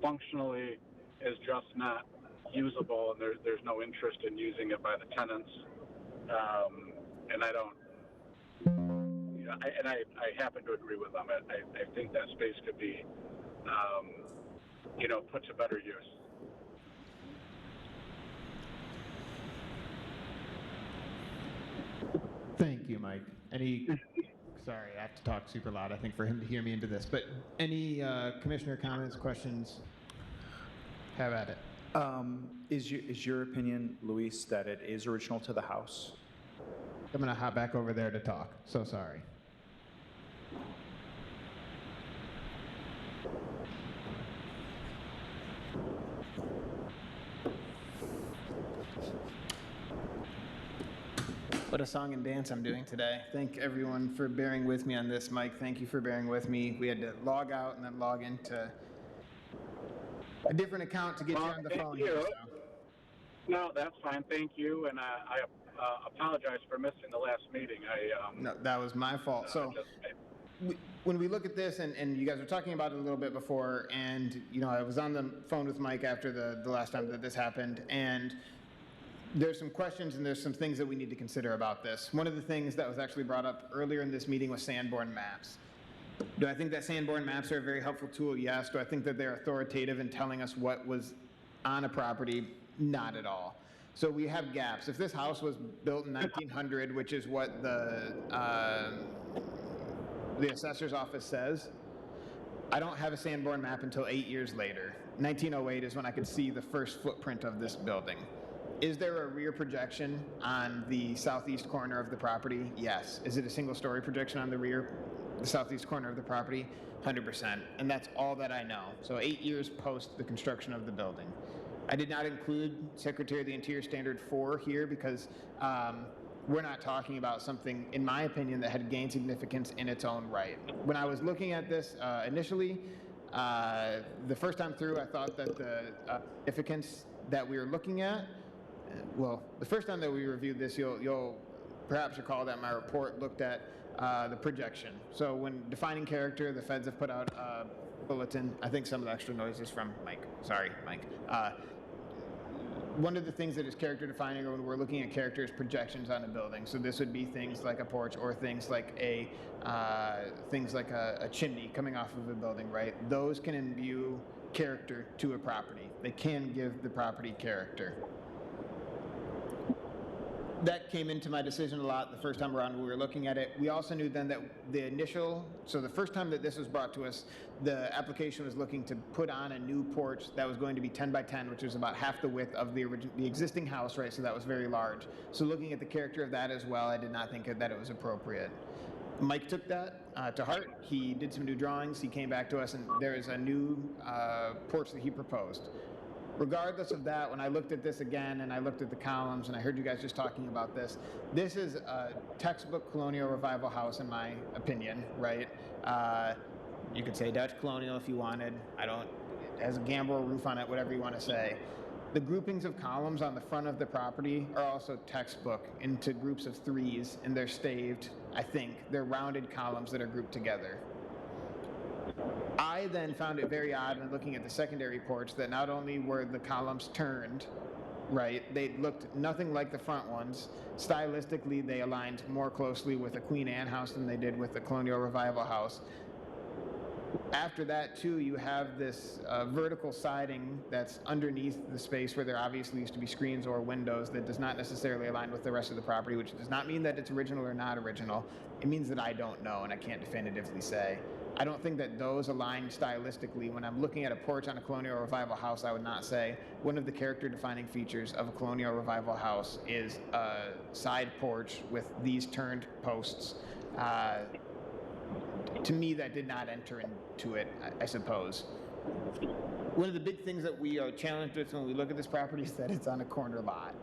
functionally is just not usable, and there's no interest in using it by the tenants. And I don't, I happen to agree with them. I think that space could be, put to better use. Thank you, Mike. Sorry, I have to talk super loud, I think, for him to hear me into this. But any commissioner comments, questions? Have at it. Is your opinion, Luis, that it is original to the house? I'm going to hop back over there to talk. So sorry. What a song and dance I'm doing today. Thank everyone for bearing with me on this. Mike, thank you for bearing with me. We had to log out and then log into a different account to get you on the phone here. So. No, that's fine. Thank you. And I apologize for missing the last meeting. No, that was my fault. When we look at this, and you guys were talking about it a little bit before, and I was on the phone with Mike after the last time that this happened, and there's some questions and there's some things that we need to consider about this. One of the things that was actually brought up earlier in this meeting was Sanborn maps. Do I think that Sanborn maps are a very helpful tool? Yes. Do I think that they're authoritative in telling us what was on a property? Not at all. So we have gaps. If this house was built in 1900, which is what the assessor's office says, I don't have a Sanborn map until 8 years later. 1908 is when I could see the first footprint of this building. Is there a rear projection on the southeast corner of the property? Yes. Is it a single-story projection on the southeast corner of the property? 100%. And that's all that I know. So 8 years post the construction of the building. I did not include Secretary of the Interior Standard 4 here because we're not talking about something, in my opinion, that had gained significance in its own right. When I was looking at this initially, the first time through, I thought that the significance that we were looking at, well, the first time that we reviewed this, you'll perhaps recall that my report looked at the projection. So when defining character, the feds have put out a bulletin. I think some of the extra noise is from Mike. Sorry, Mike. One of the things that is character defining when we're looking at character is projections on a building. So this would be things like a porch or things like a chimney coming off of a building, right? Those can imbue character to a property. They can give the property character. That came into my decision a lot the first time around when we were looking at it. We also knew then that so the first time that this was brought to us, the application was looking to put on a new porch that was going to be 10 by 10, which was about half the width of the existing house, right? So that was very large. So looking at the character of that as well, I did not think that it was appropriate. Mike took that to heart. He did some new drawings. He came back to us, and there is a new porch that he proposed. Regardless of that, when I looked at this again and I looked at the columns and I heard you guys just talking about this, this is a textbook colonial revival house in my opinion, right? You could say Dutch colonial if you wanted. It has a gambrel roof on it, whatever you want to say. The groupings of columns on the front of the property are also textbook into groups of threes, and they're staved, I think. They're rounded columns that are grouped together. I then found it very odd when looking at the secondary porch that not only were the columns turned, right, they looked nothing like the front ones. Stylistically, they aligned more closely with a Queen Anne house than they did with the Colonial Revival house. After that, too, you have this vertical siding that's underneath the space where there obviously used to be screens or windows that does not necessarily align with the rest of the property, which does not mean that it's original or not original. It means that I don't know and I can't definitively say. I don't think that those align stylistically. When I'm looking at a porch on a Colonial Revival house, I would not say one of the character-defining features of a Colonial Revival house is a side porch with these turned posts. To me, that did not enter into it, I suppose. One of the big things that we are challenged with when we look at this property is that it's on a corner lot.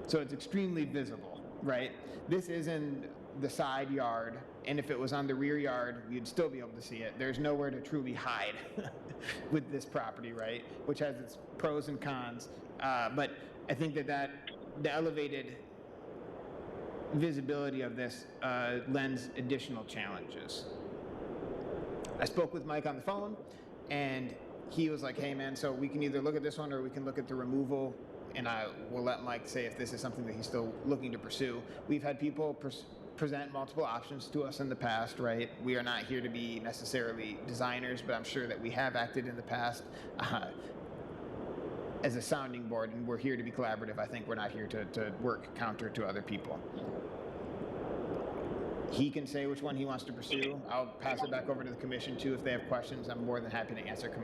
So it's extremely visible, right? This is in the side yard, and if it was on the rear yard, you'd still be able to see it. There's nowhere to truly hide with this property, right? Which has its pros and cons. But I think that the elevated visibility of this lends additional challenges. I spoke with Mike on the phone, and he was like, hey man, so we can either look at this one or we can look at the removal, and I will let Mike say if this is something that he's still looking to pursue. We've had people present multiple options to us in the past, right? We are not here to be necessarily designers, but I'm sure that we have acted in the past as a sounding board, and we're here to be collaborative. I think we're not here to work counter to other people. He can say which one he wants to pursue. I'll pass it back over to the commission too. If they have questions, I'm more than happy to answer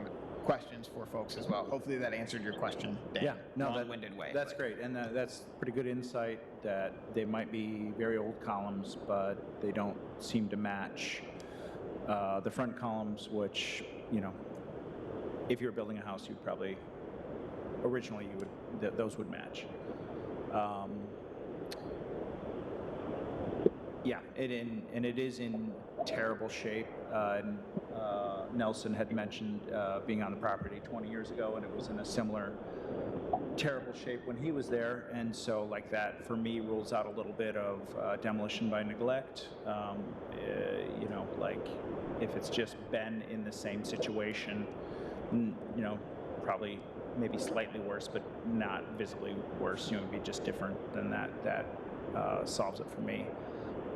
questions for folks as well. Hopefully that answered your question, Dan. Yeah, no, long-winded way. That's great, and that's pretty good insight that they might be very old columns, but they don't seem to match the front columns, which, you know, if you were building a house, you'd probably, originally you would, those would match. Yeah, and it is in terrible shape. Nelson had mentioned being on the property 20 years ago, and it was in a similar terrible shape when he was there. And so, like, that for me rules out a little bit of demolition by neglect. You know, like if it's just been in the same situation, you know, probably maybe slightly worse, but not visibly worse. You know, it'd be just different than that. That solves it for me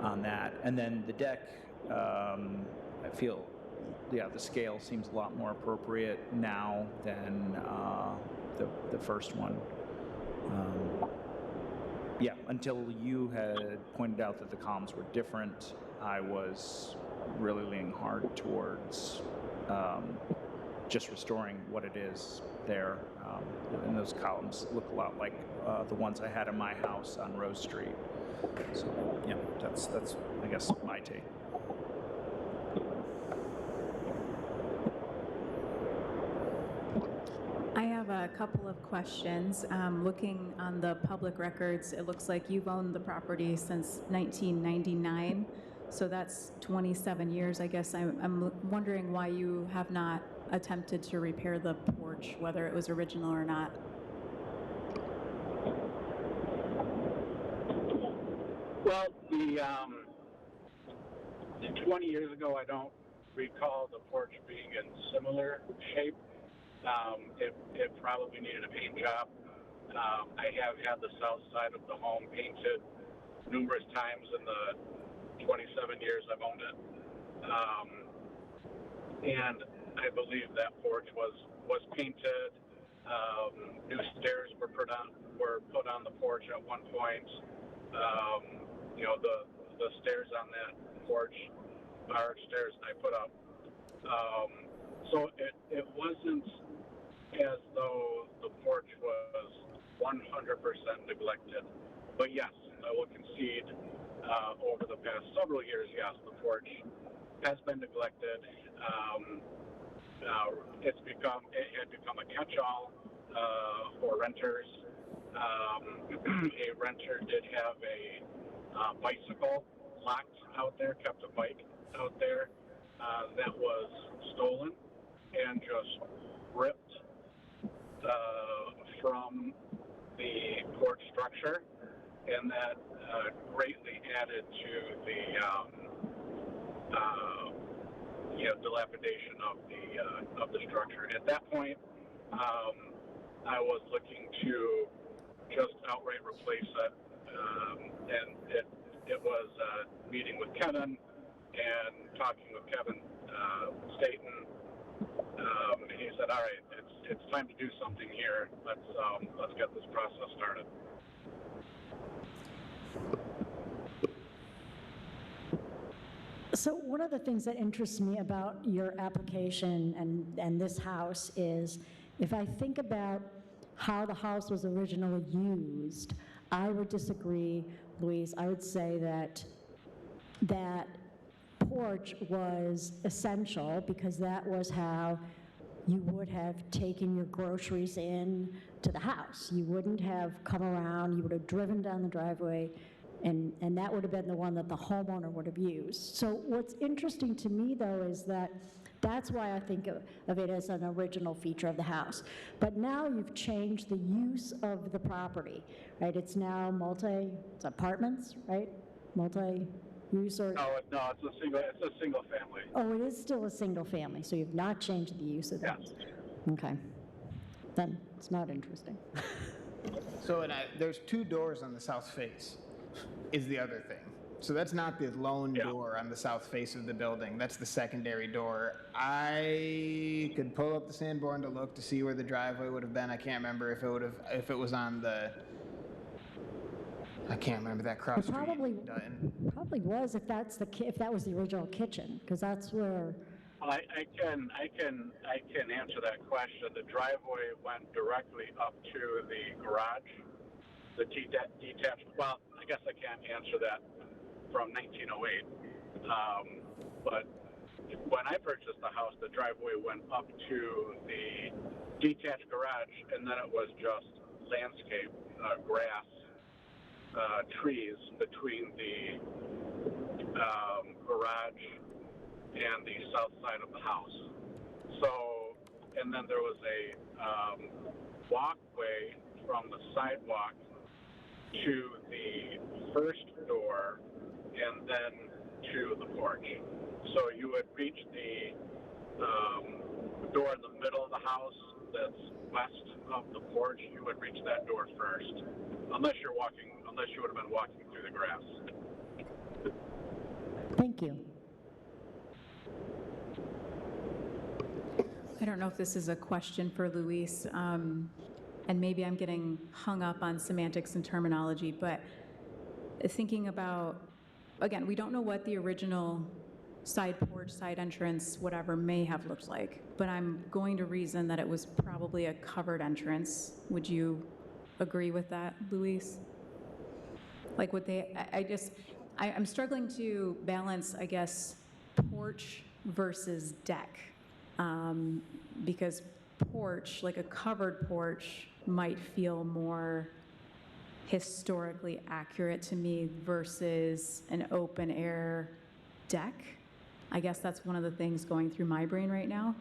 on that. And then the deck, I feel, yeah, the scale seems a lot more appropriate now than the first one. Yeah, until you had pointed out that the columns were different, I was really leaning hard towards just restoring what it is there. And those columns look a lot like the ones I had in my house on Rose Street. So, yeah, that's I guess, my take. I have a couple of questions. Looking on the public records, it looks like you've owned the property since 1999, so that's 27 years. I guess I'm wondering why you have not attempted to repair the porch, whether it was original or not. Well, the 20 years ago, I don't recall the porch being in similar shape. It probably needed a paint job. I have had the south side of the home painted numerous times in the 27 years I've owned it. And I believe that porch was painted. New stairs were put on the porch at one point. You know, the stairs on that porch are stairs I put up. So it wasn't as though the porch was 100% neglected. But yes, I will concede over the past several years, yes, the porch has been neglected. It had become a catch-all for renters. A renter did have a bicycle locked out there, kept a bike out there that was stolen and just ripped from the porch structure, and that greatly added to the dilapidation of the structure. At that point, I was looking to just outright replace it, and it was meeting with Kevin and talking with Kevin Staten. He said, "All right, it's time to do something here. Let's get this process started." So one of the things that interests me about your application and this house is, if I think about how the house was originally used, I would disagree, Louise. I would say that porch was essential because that was how you would have taken your groceries in to the house. You wouldn't have come around, you would have driven down the driveway, and that would have been the one that the homeowner would have used. So what's interesting to me, though, is that that's why I think of it as an original feature of the house. But now you've changed the use of the property, right? It's now it's apartments, right? Multi-use or? No, it's a single family. Oh, it is still a single family, so you've not changed the use of that? Yes. Okay. Then it's not interesting. So there's two doors on the south face, is the other thing. So that's not the lone door on the south face of the building. That's the secondary door. I could pull up the Sanborn to look to see where the driveway would have been. I can't remember if it was on the. I can't remember that cross street. Probably was if that was the original kitchen, because that's where. I can answer that question. The driveway went directly up to the garage, the detached. Well, I guess I can't answer that from 1908. But when I purchased the house, the driveway went up to the detached garage, and then it was just landscape, grass, trees between the garage and the south side of the house. So, and then there was a walkway from the sidewalk to the first door and then to the porch. So you would reach the door in the middle of the house that's west of the porch. You would reach that door first, unless you would have been walking through the grass. Thank you. I don't know if this is a question for Luis. and maybe I'm getting hung up on semantics and terminology, but thinking about, again, we don't know what the original side porch, side entrance, whatever may have looked like, but I'm going to reason that it was probably a covered entrance. Would you agree with that, Luis? Like would they, I'm struggling to balance, I guess, porch versus deck. Because porch, like a covered porch, might feel more historically accurate to me versus an open air deck. I guess that's one of the things going through my brain right now.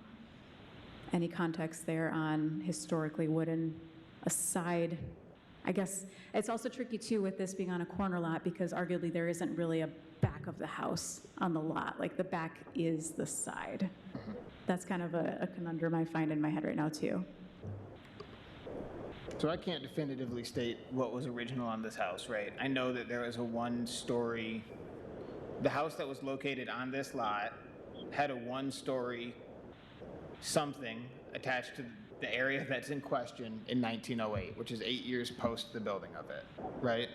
Any context there on historically wooden aside? I guess it's also tricky too with this being on a corner lot because arguably there isn't really a back of the house on the lot. Like the back is the side. That's kind of a conundrum I find in my head right now too. So I can't definitively state what was original on this house, right? I know that there was a one-story, the house that was located on this lot had a one-story something attached to the area that's in question in 1908, which is 8 years post the building of it, right?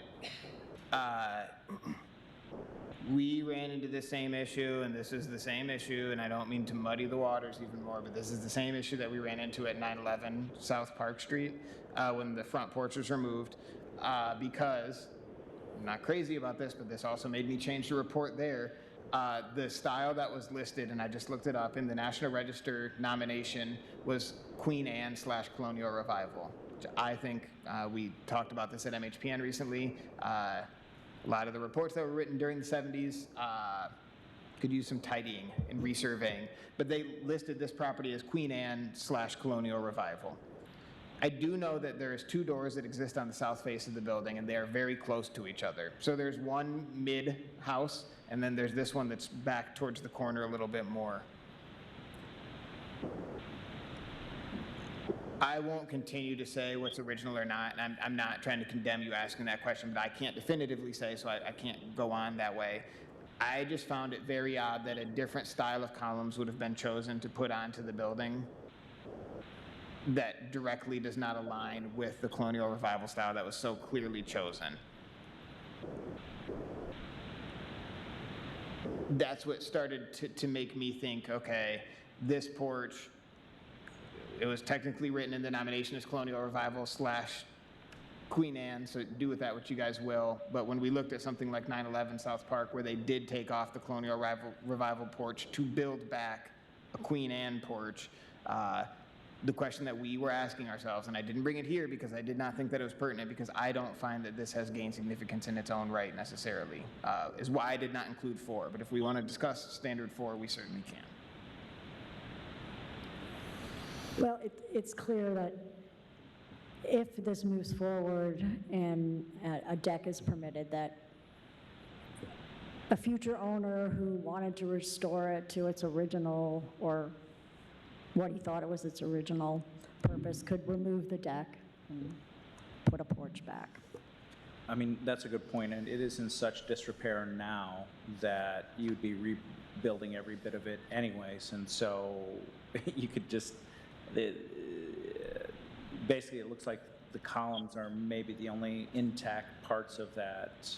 We ran into the same issue, and this is the same issue, and I don't mean to muddy the waters even more, but this is the same issue that we ran into at 911 South Park Street when the front porch was removed, because I'm not crazy about this, but this also made me change the report there. The style that was listed, and I just looked it up, in the National Register nomination was Queen Anne / Colonial Revival. Which I think we talked about this at MHPN recently. A lot of the reports that were written during the 70s could use some tidying and resurveying, but they listed this property as Queen Anne / Colonial Revival. I do know that there's 2 doors that exist on the south face of the building, and they are very close to each other. So there's one mid-house, and then there's this one that's back towards the corner a little bit more. I won't continue to say what's original or not, and I'm not trying to condemn you asking that question, but I can't definitively say, so I can't go on that way. I just found it very odd that a different style of columns would have been chosen to put onto the building that directly does not align with the Colonial Revival style that was so clearly chosen. That's what started to make me think, okay, this porch, it was technically written in the nomination as Colonial Revival / Queen Anne, so do with that what you guys will. But when we looked at something like 911 South Park, where they did take off the Colonial Revival porch to build back a Queen Anne porch, the question that we were asking ourselves, and I didn't bring it here because I did not think that it was pertinent, because I don't find that this has gained significance in its own right necessarily, is why I did not include 4. But if we want to discuss standard 4, we certainly can. Well, it's clear that if this moves forward and a deck is permitted, that a future owner who wanted to restore it to its original, or what he thought it was its original purpose, could remove the deck and put a porch back. I mean, that's a good point, and it is in such disrepair now that you'd be rebuilding every bit of it anyways, and so you could just, basically it looks like the columns are maybe the only intact parts of that.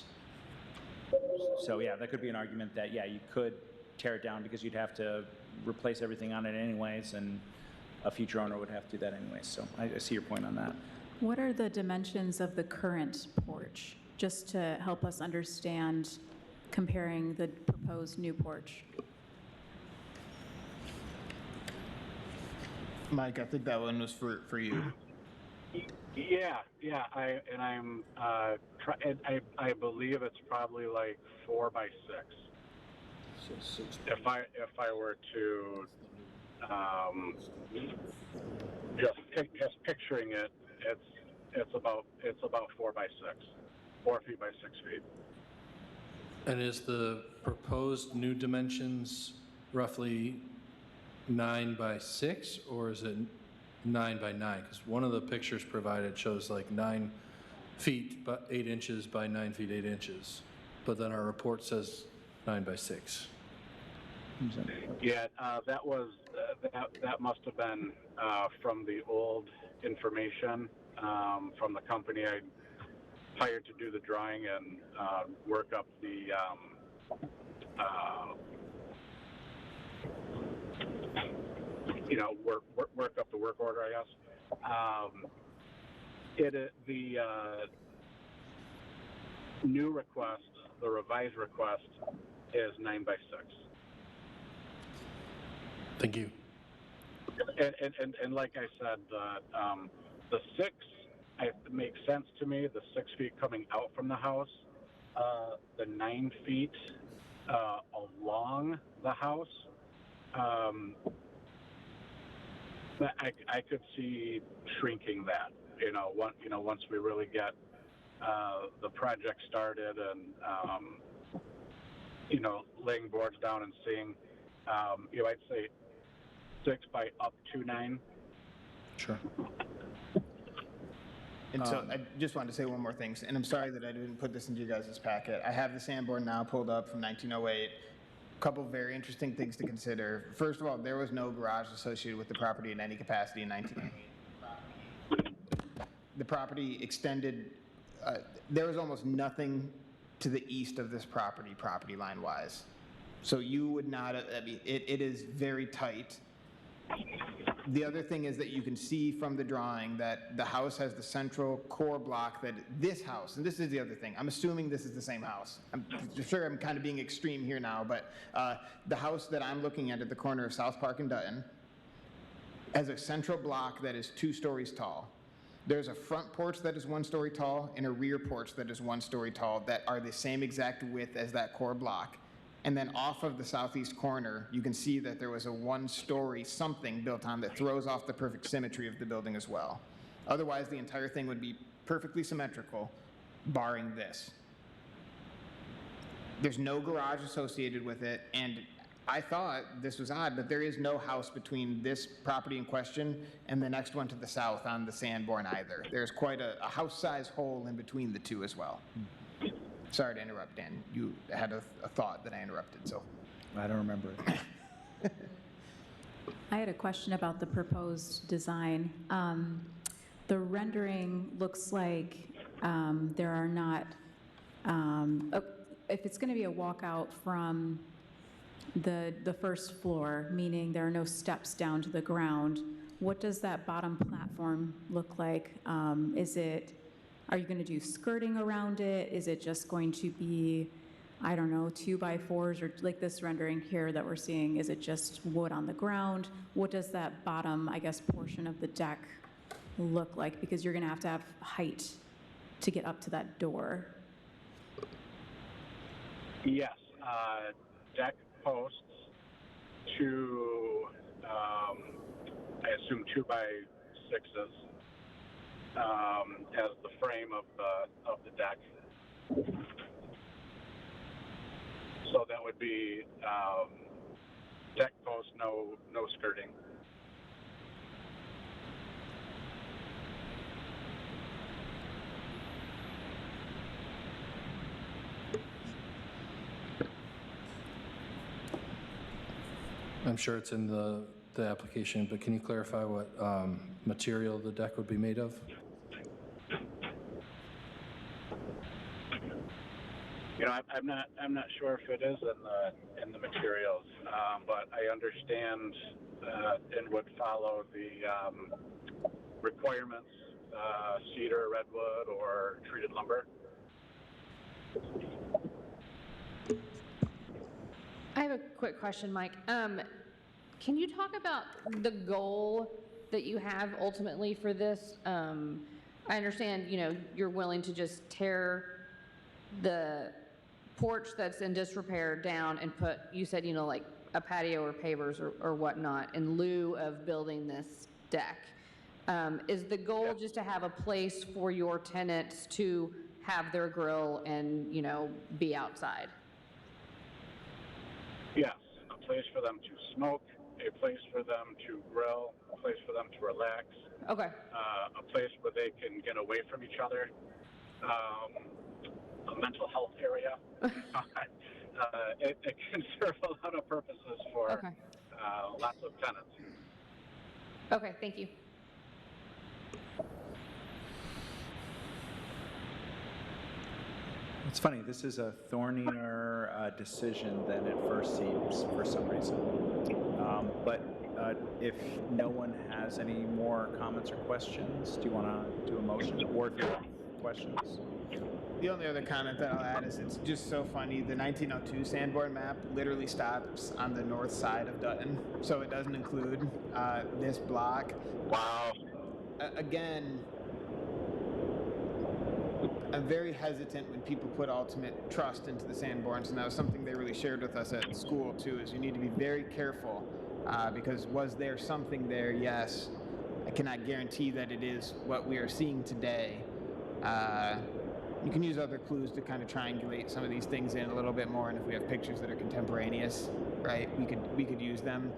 So yeah, that could be an argument that, yeah, you could tear it down because you'd have to replace everything on it anyways, and a future owner would have to do that anyways. So I see your point on that. What are the dimensions of the current porch, just to help us understand comparing the proposed new porch? Mike, I think that one was for you. Yeah. I believe it's probably like 4 by 6. If I were to just picturing it, it's about 4 by 6, 4 feet by 6 feet. And is the proposed new dimensions roughly 9 by 6, or is it 9 by 9? Because one of the pictures provided shows like 9 feet but 8 inches by 9 feet 8 inches, but then our report says 9 by 6. Yeah, that must have been from the old information. from the company I hired to do the drawing and work up the work up the work order, I guess. The new request, the revised request, is 9 by 6. Thank you. And like I said, the 6 makes sense to me. The 6 feet coming out from the house, the 9 feet along the house. I could see shrinking that. Once we really get the project started and laying boards down and seeing, I'd say 6 by up to 9. Sure. And so I just wanted to say one more thing, and I'm sorry that I didn't put this into your guys' packet. I have the sandboard now pulled up from 1908. Couple very interesting things to consider. First of all, there was no garage associated with the property in any capacity in 1908. The property extended, there was almost nothing to the east of this property line-wise. So you would not, it is very tight. The other thing is that you can see from the drawing that the house has the central core block that this house, and this is the other thing, I'm assuming this is the same house. I'm sure I'm kind of being extreme here now, but the house that I'm looking at the corner of South Park and Dutton has a central block that is 2 stories tall. There's a front porch that is 1 story tall and a rear porch that is 1 story tall that are the same exact width as that core block. And then off of the southeast corner, you can see that there was a 1-story something built on that throws off the perfect symmetry of the building as well. Otherwise, the entire thing would be perfectly symmetrical, barring this. There's no garage associated with it, and I thought this was odd, but there is no house between this property in question and the next one to the south on the Sanborn either. There's quite a house-size hole in between the two as well. Sorry to interrupt, Dan. You had a thought that I interrupted, so. I don't remember it. I had a question about the proposed design. The rendering looks like there are not, if it's going to be a walkout from the first floor, meaning there are no steps down to the ground, what does that bottom platform look like? Are you going to do skirting around it? Is it just going to be, I don't know, 2x4s, or like this rendering here that we're seeing? Is it just wood on the ground? What does that bottom, I guess, portion of the deck look like? Because you're going to have height to get up to that door. Yes, deck posts to, I assume 2x6s. As the frame of the deck. So that would be deck post, no skirting. I'm sure it's in the application, but can you clarify what material the deck would be made of? I'm not sure if it is in the materials, but I understand and would follow the requirements, cedar, redwood, or treated lumber. I have a quick question, Mike. Can you talk about the goal that you have ultimately for this? I understand, you're willing to just tear the porch that's in disrepair down and put, you said, like a patio or pavers or whatnot in lieu of building this deck. Is the goal just to have a place for your tenants to have their grill and, be outside? Yes, a place for them to smoke, a place for them to grill, a place for them to relax. Okay. A place where they can get away from each other. A mental health area. It can serve a lot of purposes for lots of tenants. Okay, thank you. It's funny, this is a thornier decision than it first seems for some reason. But if no one has any more comments or questions, do you want to do a motion? Or if you have questions? The only other comment that I'll add is it's just so funny. The 1902 Sanborn map literally stops on the north side of Dutton, so it doesn't include this block. Wow. Again, I'm very hesitant when people put ultimate trust into the Sanborns, and that was something they really shared with us at school too, is you need to be very careful because was there something there? Yes. I cannot guarantee that it is what we are seeing today. You can use other clues to kind of triangulate some of these things in a little bit more, and if we have pictures that are contemporaneous, right, we could use them.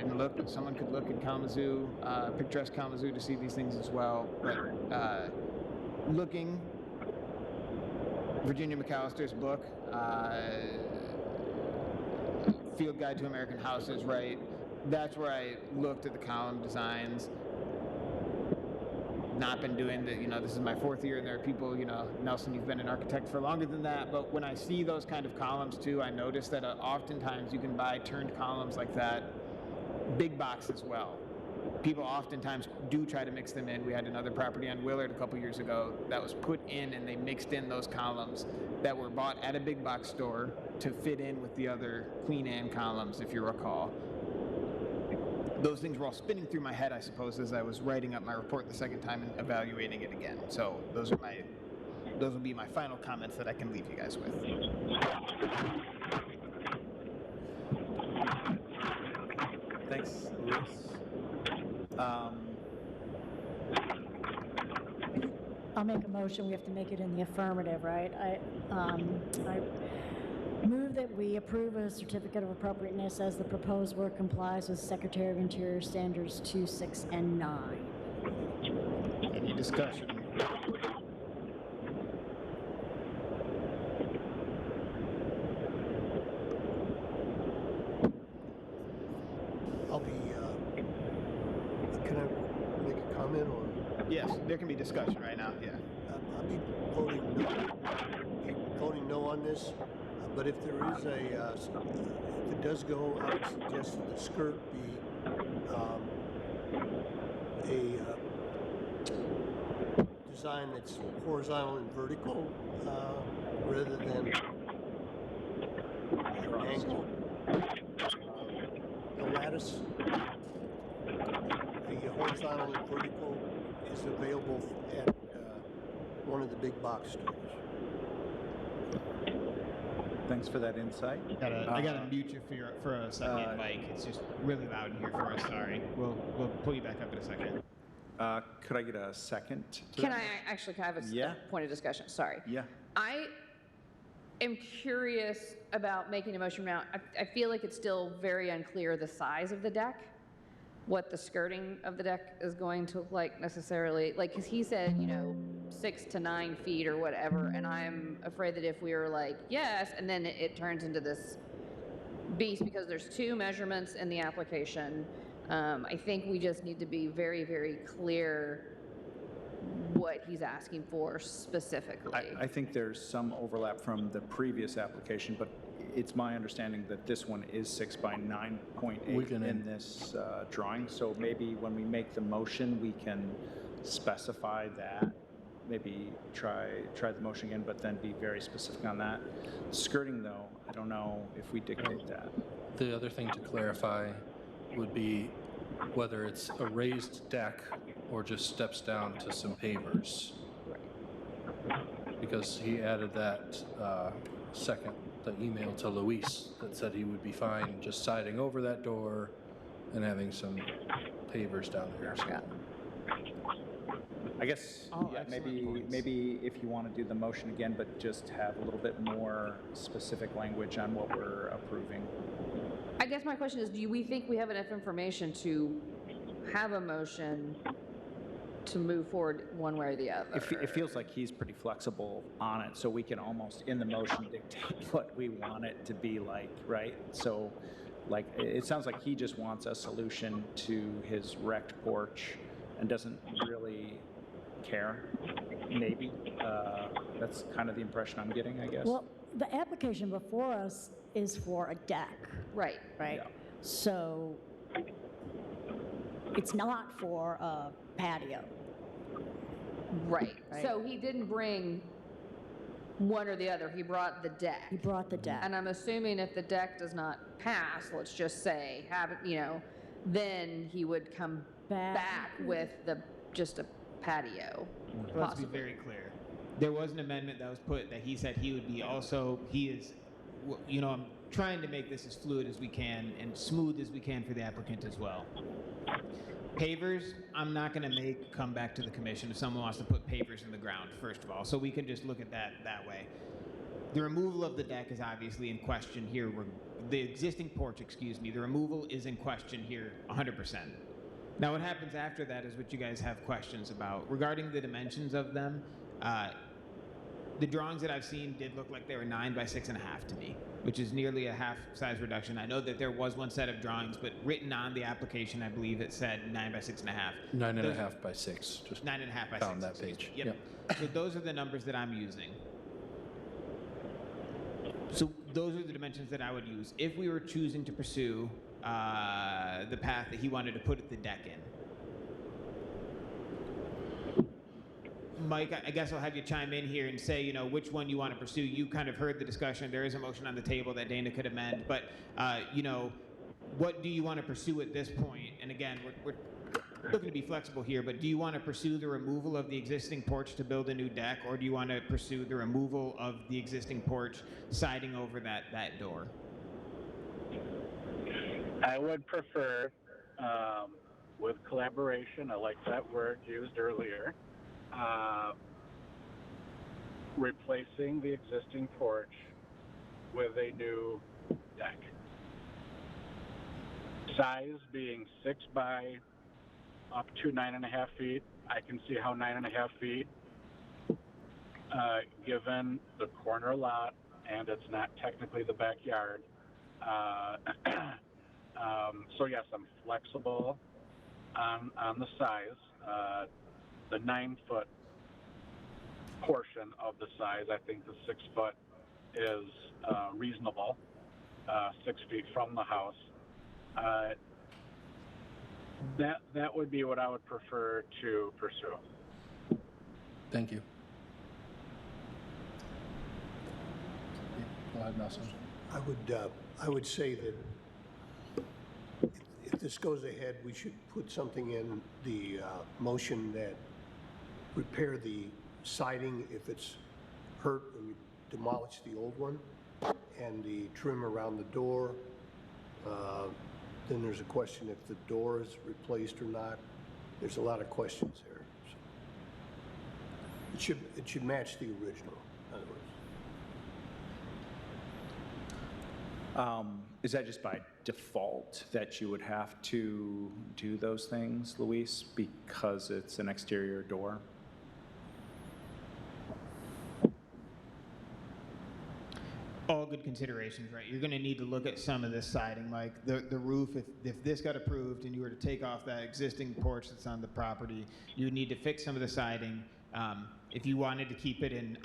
And look, someone could look in Kalamazoo, picturesque Kalamazoo, to see these things as well. But looking, Virginia McAllister's book, Field Guide to American Houses, right? That's where I looked at the column designs. Not been doing the, this is my 4th year, and there are people, Nelson, you've been an architect for longer than that, but when I see those kind of columns too, I notice that oftentimes you can buy turned columns like that, big box as well. People oftentimes do try to mix them in. We had another property on Willard a couple years ago that was put in, and they mixed in those columns that were bought at a big box store to fit in with the other Queen Anne columns, if you recall. Those things were all spinning through my head, I suppose, as I was writing up my report the second time and evaluating it again. So those will be my final comments that I can leave you guys with. Thanks, Luis. I'll make a motion, we have to make it in the affirmative, right? I move that we approve a certificate of appropriateness as the proposed work complies with Secretary of Interior Standards 2, 6, and 9. Any discussion? I'll be, can I make a comment or? Yes, there can be discussion right now, yeah. I'll be voting no on this, but if there is if it does go, I would suggest that the skirt be a design that's horizontal and vertical rather than an angle. The lattice, the horizontal and vertical is available at one of the big box stores. Thanks for that insight. I gotta mute you for a second, Mike. It's just really loud in here for us. Sorry. We'll pull you back up in a second. Could I get a second? Can I have a Yeah. point of discussion? Sorry. Yeah. I am curious about making a motion now. I feel like it's still very unclear the size of the deck, what the skirting of the deck is going to look like necessarily. Like, because he said, 6 to 9 feet or whatever, and I'm afraid that if we were like, yes, and then it turns into this beast because there's 2 measurements in the application. I think we just need to be very, very clear what he's asking for specifically. I think there's some overlap from the previous application, but it's my understanding that this one is 6 by 9.8 in this drawing. So maybe when we make the motion, we can specify that. Maybe try the motion again, but then be very specific on that. Skirting, though, I don't know if we dictate that. The other thing to clarify would be whether it's a raised deck or just steps down to some pavers. Because he added that the email to Luis that said he would be fine just siding over that door and having some pavers down there. So. I guess maybe if you want to do the motion again, but just have a little bit more specific language on what we're approving. I guess my question is, do we think we have enough information to have a motion to move forward one way or the other? It feels like he's pretty flexible on it, so we can almost, in the motion, dictate what we want it to be like, right? So, like, it sounds like he just wants a solution to his wrecked porch and doesn't really care, maybe. That's kind of the impression I'm getting, I guess. Well, the application before us is for a deck, Right. right? Yeah. So it's not for a patio. Right. Right. So he didn't bring one or the other. He brought the deck. You brought the deck. And I'm assuming if the deck does not pass, let's just say, then he would come back with just a patio, Let's be possibly. very clear. There was an amendment that was put that he said he would be also, I'm trying to make this as fluid as we can and smooth as we can for the applicant as well. Pavers, I'm not going to come back to the commission if someone wants to put pavers in the ground, first of all, so we can just look at that way. The removal of the deck is obviously in question here. The existing porch, the removal is in question here 100%. Now what happens after that is what you guys have questions about. Regarding the dimensions of them, the drawings that I've seen did look like they were 9 by 6.5 to me, which is nearly a half size reduction. I know that there was one set of drawings, but written on the application, I believe it said 9 by 6.5. 9.5 by 6. Just 9.5 by 6. found that page. Yep. So those are the numbers that I'm using. So those are the dimensions that I would use if we were choosing to pursue the path that he wanted to put the deck in. Mike, I guess I'll have you chime in here and say, which one you want to pursue. You kind of heard the discussion. There is a motion on the table that Dana could amend, but, what do you want to pursue at this point? And again, we're looking to be flexible here, but do you want to pursue the removal of the existing porch to build a new deck, or do you want to pursue the removal of the existing porch, siding over that door? I would prefer, with collaboration, I like that word used earlier, replacing the existing porch with a new deck. Size being 6 by up to 9.5 feet. I can see how 9.5 feet, given the corner lot, and it's not technically the backyard. So yes, I'm flexible on the size. The 9-foot portion of the size, I think the 6-foot is reasonable. 6 feet from the house. That would be what I would prefer to pursue. Thank you. Go ahead, Nelson. I would say that if this goes ahead, we should put something in the motion that repair the siding if it's hurt and we demolish the old one, and the trim around the door. Then there's a question if the door is replaced or not. There's a lot of questions there. So it should match the original, in other words. Is that just by default that you would have to do those things, Luis, because it's an exterior door? All good considerations, right? You're going to need to look at some of this siding, like the roof. If this got approved and you were to take off that existing porch that's on the property, you would need to fix some of the siding. If you wanted to keep it in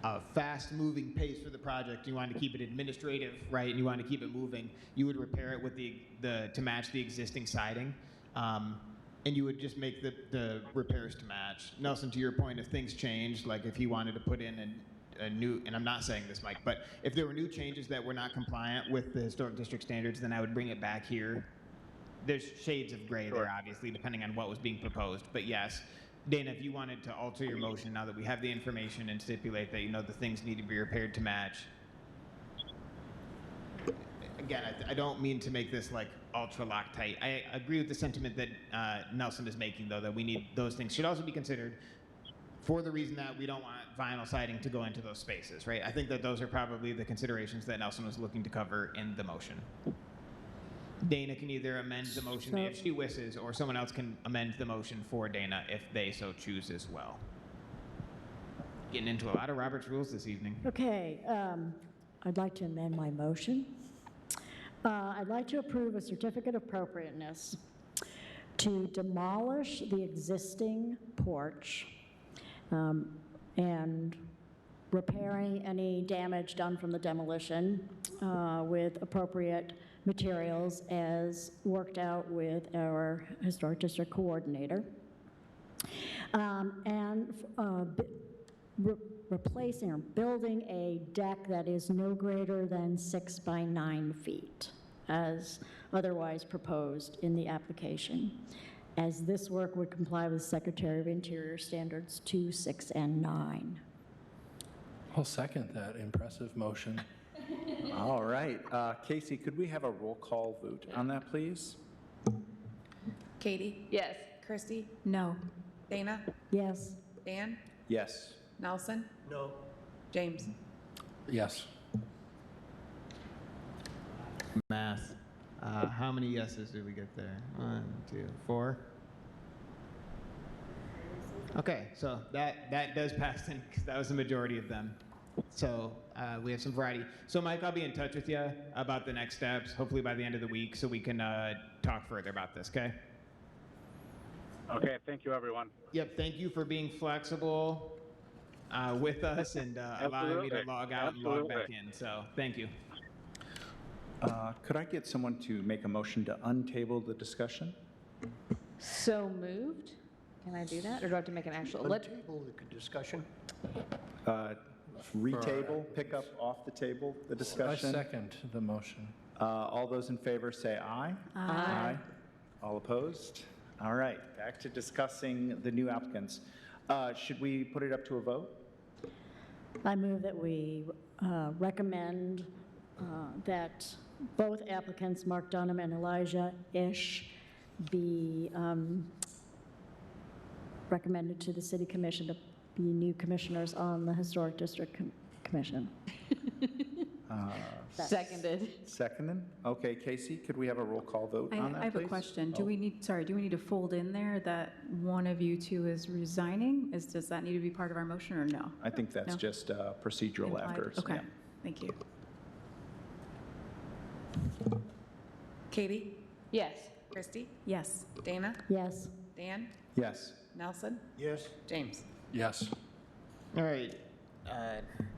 a fast-moving pace for the project, you wanted to keep it administrative, right, and you wanted to keep it moving, you would repair it with to match the existing siding, and you would just make the repairs to match. Nelson, to your point, if things change, like if he wanted to put in a new, and I'm not saying this, Mike, but if there were new changes that were not compliant with the historic district standards, then I would bring it back here. There's shades of gray there, obviously, depending on what was being proposed, but yes. Dana, if you wanted to alter your motion now that we have the information and stipulate that, the things need to be repaired to match. Again, I don't mean to make this like ultra Loctite. I agree with the sentiment that Nelson is making, though, that we need those things should also be considered for the reason that we don't want vinyl siding to go into those spaces, right? I think that those are probably the considerations that Nelson was looking to cover in the motion. Dana can either amend the motion if she wishes, or someone else can amend the motion for Dana if they so choose as well. Getting into a lot of Robert's rules this evening. Okay, I'd like to amend my motion. I'd like to approve a certificate of appropriateness to demolish the existing porch and repairing any damage done from the demolition with appropriate materials as worked out with our Historic District Coordinator. Replacing or building a deck that is no greater than 6 by 9 feet, as otherwise proposed in the application, as this work would comply with Secretary of Interior Standards 2, 6, and 9. I'll second that impressive motion. All right. Casey, could we have a roll call vote on that, please? Katie? Yes. Christy? No. Dana? Yes. Dan? Yes. Nelson? No. James? Yes. Math. How many yeses did we get there? 1, 2, 4. Okay, so that does pass then, because that was the majority of them. So we have some variety. So Mike, I'll be in touch with you about the next steps, hopefully by the end of the week, so we can talk further about this, okay? Okay, thank you, everyone. Yep, thank you for being flexible with us and allowing me to Absolutely. log out and log back Absolutely. in. So thank you. Could I get someone to make a motion to untable the discussion? So moved? Can I do that, or do I have to make an actual? Untable the discussion. Retable, pick up off the table the I discussion. second the motion. All those in favor say aye. Aye. All opposed? All right, back to discussing the new applicants. Should we put it up to a vote? I move that we recommend that both applicants, Mark Dunham and Elijah Ish, be recommended to the City Commission to be new commissioners on the Historic District Commission. Seconded. Seconded. Okay, Casey, could we have a roll call vote on that, I have a please? question. Oh. Do we need to fold in there that one of you two is resigning? Does that need to be part of our motion or no? I think that's No? just procedural Implied? after. Okay, yeah. thank you. Katie? Yes. Christy? Yes. Dana? Yes. Dan? Yes. Nelson? Yes. James? Yes. All right,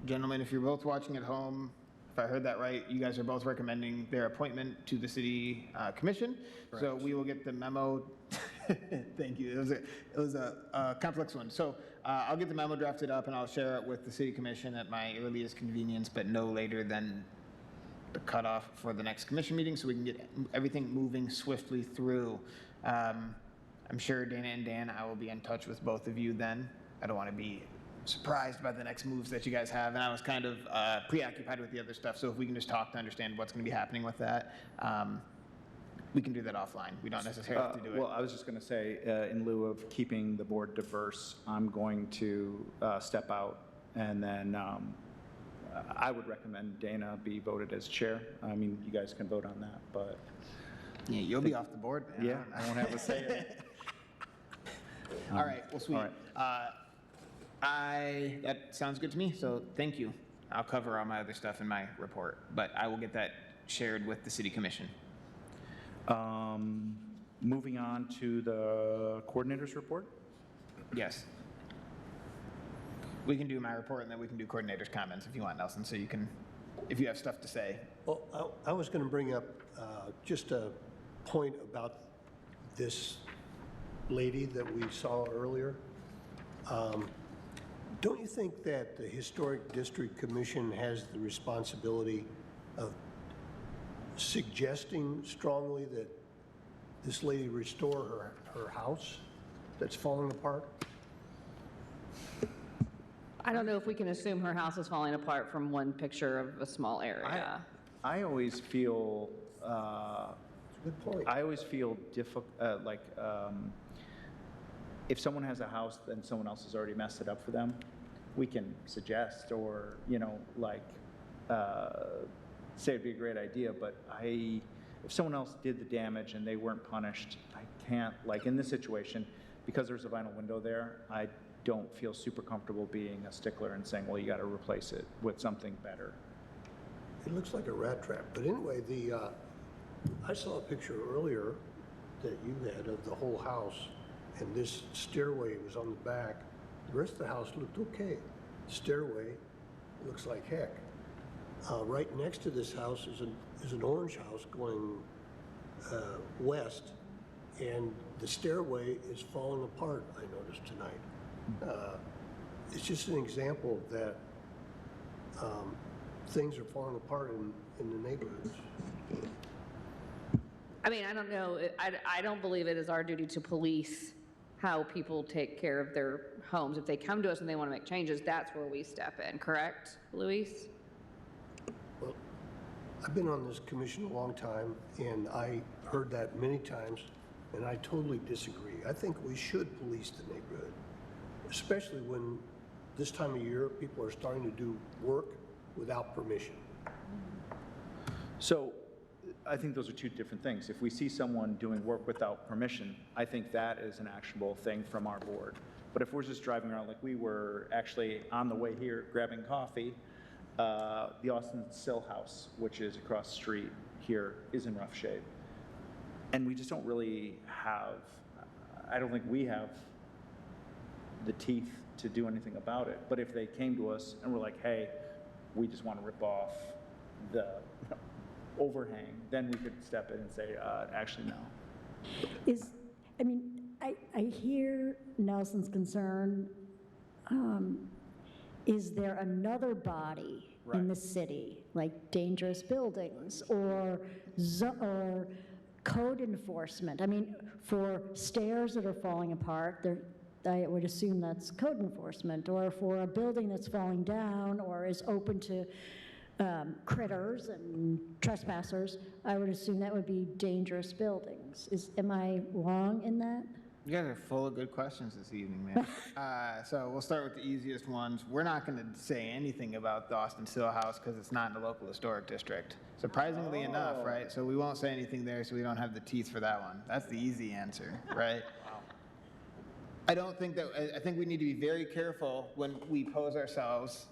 gentlemen, if you're both watching at home, if I heard that right, you guys are both recommending their appointment to the city commission. So we will get the memo. Thank you. It was a complex one. So I'll get the memo drafted up and I'll share it with the city commission at my earliest convenience, but no later than the cutoff for the next commission meeting, so we can get everything moving swiftly through. I'm sure Dana and Dan, I will be in touch with both of you then. I don't want to be surprised by the next moves that you guys have, and I was kind of preoccupied with the other stuff, so if we can just talk to understand what's going to be happening with that, we can do that offline. We don't necessarily have to do it. Well, I was just going to say, in lieu of keeping the board diverse, I'm going to step out, and then I would recommend Dana be voted as chair. I mean, you guys can vote on that, but Yeah, you'll be off the board. Man. yeah, I won't have a say in it. All right, well, sweet. all right. That sounds good to me, so thank you. I'll cover all my other stuff in my report, but I will get that shared with the city commission. Moving on to the coordinator's report. Yes. We can do my report and then we can do coordinator's comments if you want, Nelson, so you can, if you have stuff to say. Well, I was going to bring up just a point about this lady that we saw earlier. Don't you think that the Historic District Commission has the responsibility of suggesting strongly that this lady restore her house that's falling apart? I don't know if we can assume her house is falling apart from one picture of a small area. I always feel, Good point. I always feel if someone has a house and someone else has already messed it up for them, we can suggest or, say it'd be a great idea, but if someone else did the damage and they weren't punished, I can't, in this situation, because there's a vinyl window there, I don't feel super comfortable being a stickler and saying, well, you got to replace it with something better. It looks like a rat trap. But anyway, I saw a picture earlier that you had of the whole house, and this stairway was on the back, the rest of the house looked okay. Stairway looks like heck. Right next to this house is an orange house going west, and the stairway is falling apart, I noticed tonight. It's just an example that things are falling apart in the neighborhoods. I mean, I don't know, I don't believe it is our duty to police how people take care of their homes. If they come to us and they want to make changes, that's where we step in, correct, Luis? Well, I've been on this commission a long time, and I heard that many times, and I totally disagree. I think we should police the neighborhood, especially when this time of year, people are starting to do work without permission. So I think those are two different things. If we see someone doing work without permission, I think that is an actionable thing from our board. But if we're just driving around, like we were actually on the way here grabbing coffee, the Austin Sill House, which is across the street here, is in rough shape. And we just don't really have, I don't think we have the teeth to do anything about it. But if they came to us and were like, hey, we just want to rip off the overhang, then we could step in and say, actually, no. I hear Nelson's concern. Is there another body in the city, like dangerous buildings or code enforcement? I mean, for stairs that are falling apart, I would assume that's code enforcement, or for a building that's falling down or is open to critters and trespassers, I would assume that would be dangerous buildings. Am I wrong in that? You guys are full of good questions this evening, man. So we'll start with the easiest ones. We're not going to say anything about the Austin Sill House because it's not in the local historic district. Surprisingly enough, right? So we won't say anything there, so we don't have the teeth for that one. That's the easy answer, right? I think we need to be very careful when we pose ourselves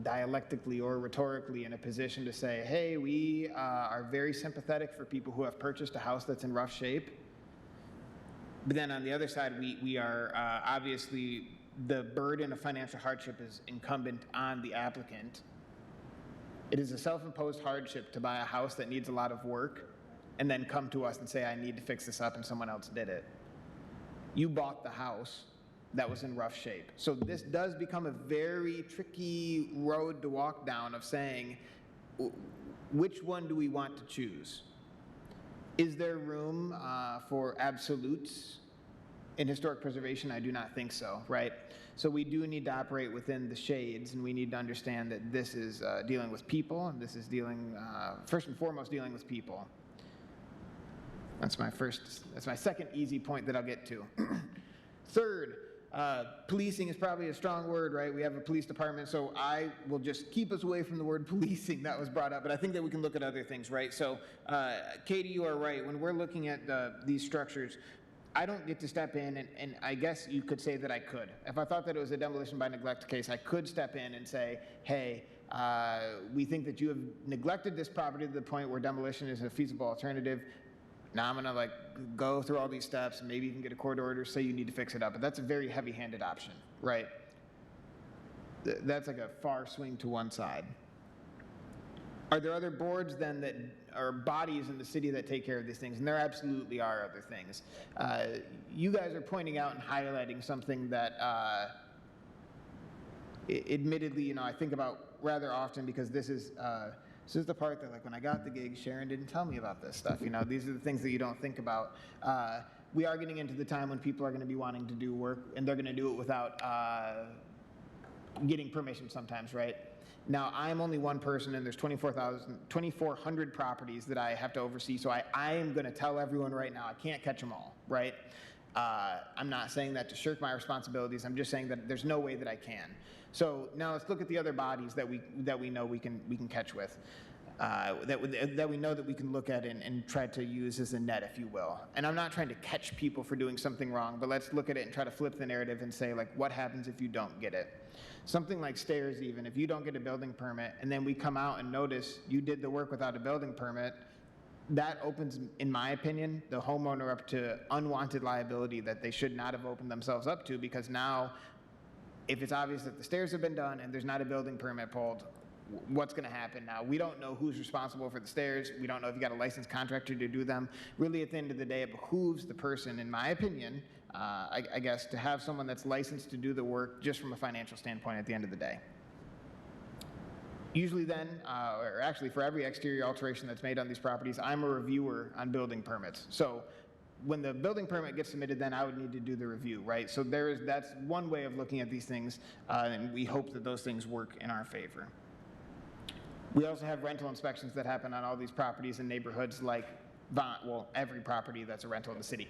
dialectically or rhetorically in a position to say, hey, we are very sympathetic for people who have purchased a house that's in rough shape. But then on the other side, we are obviously, the burden of financial hardship is incumbent on the applicant. It is a self-imposed hardship to buy a house that needs a lot of work and then come to us and say, I need to fix this up, and someone else did it. You bought the house that was in rough shape. So this does become a very tricky road to walk down of saying, which one do we want to choose? Is there room for absolutes in historic preservation? I do not think so, right? So we do need to operate within the shades, and we need to understand that this is dealing with people, and this is dealing, first and foremost, dealing with people. That's my second easy point that I'll get to. Third, policing is probably a strong word, right? We have a police department, so I will just keep us away from the word policing that was brought up, but I think that we can look at other things, right? So, Katie, you are right. When we're looking at these structures, I don't get to step in, and I guess you could say that I could. If I thought that it was a demolition by neglect case, I could step in and say, hey, we think that you have neglected this property to the point where demolition is a feasible alternative. Now I'm gonna go through all these steps, and maybe you can get a court order, say you need to fix it up, but that's a very heavy-handed option, right? That's like a far swing to one side. Are there other boards then that are bodies in the city that take care of these things? And there absolutely are other things. You guys are pointing out and highlighting something that admittedly, I think about rather often, because this is the part that, when I got the gig, Sharon didn't tell me about this stuff. These are the things that you don't think about. We are getting into the time when people are going to be wanting to do work, and they're going to do it without getting permission sometimes, right? Now, I'm only one person, and there's 2,400 properties that I have to oversee, so I am going to tell everyone right now, I can't catch them all, right? I'm not saying that to shirk my responsibilities. I'm just saying that there's no way that I can. So now let's look at the other bodies that we know we can catch with, that we know that we can look at and try to use as a net, if you will. And I'm not trying to catch people for doing something wrong, but let's look at it and try to flip the narrative and say, what happens if you don't get it? Something like stairs, even if you don't get a building permit, and then we come out and notice you did the work without a building permit, that opens, in my opinion, the homeowner up to unwanted liability that they should not have opened themselves up to, because now, if it's obvious that the stairs have been done and there's not a building permit pulled, what's going to happen now? We don't know who's responsible for the stairs. We don't know if you got a licensed contractor to do them. Really, at the end of the day, it behooves the person, in my opinion, I guess, to have someone that's licensed to do the work just from a financial standpoint at the end of the day. Usually then, or actually for every exterior alteration that's made on these properties, I'm a reviewer on building permits. So when the building permit gets submitted, then I would need to do the review, right? So that's one way of looking at these things, and we hope that those things work in our favor. We also have rental inspections that happen on all these properties in neighborhoods like Vine, well, every property that's a rental in the city.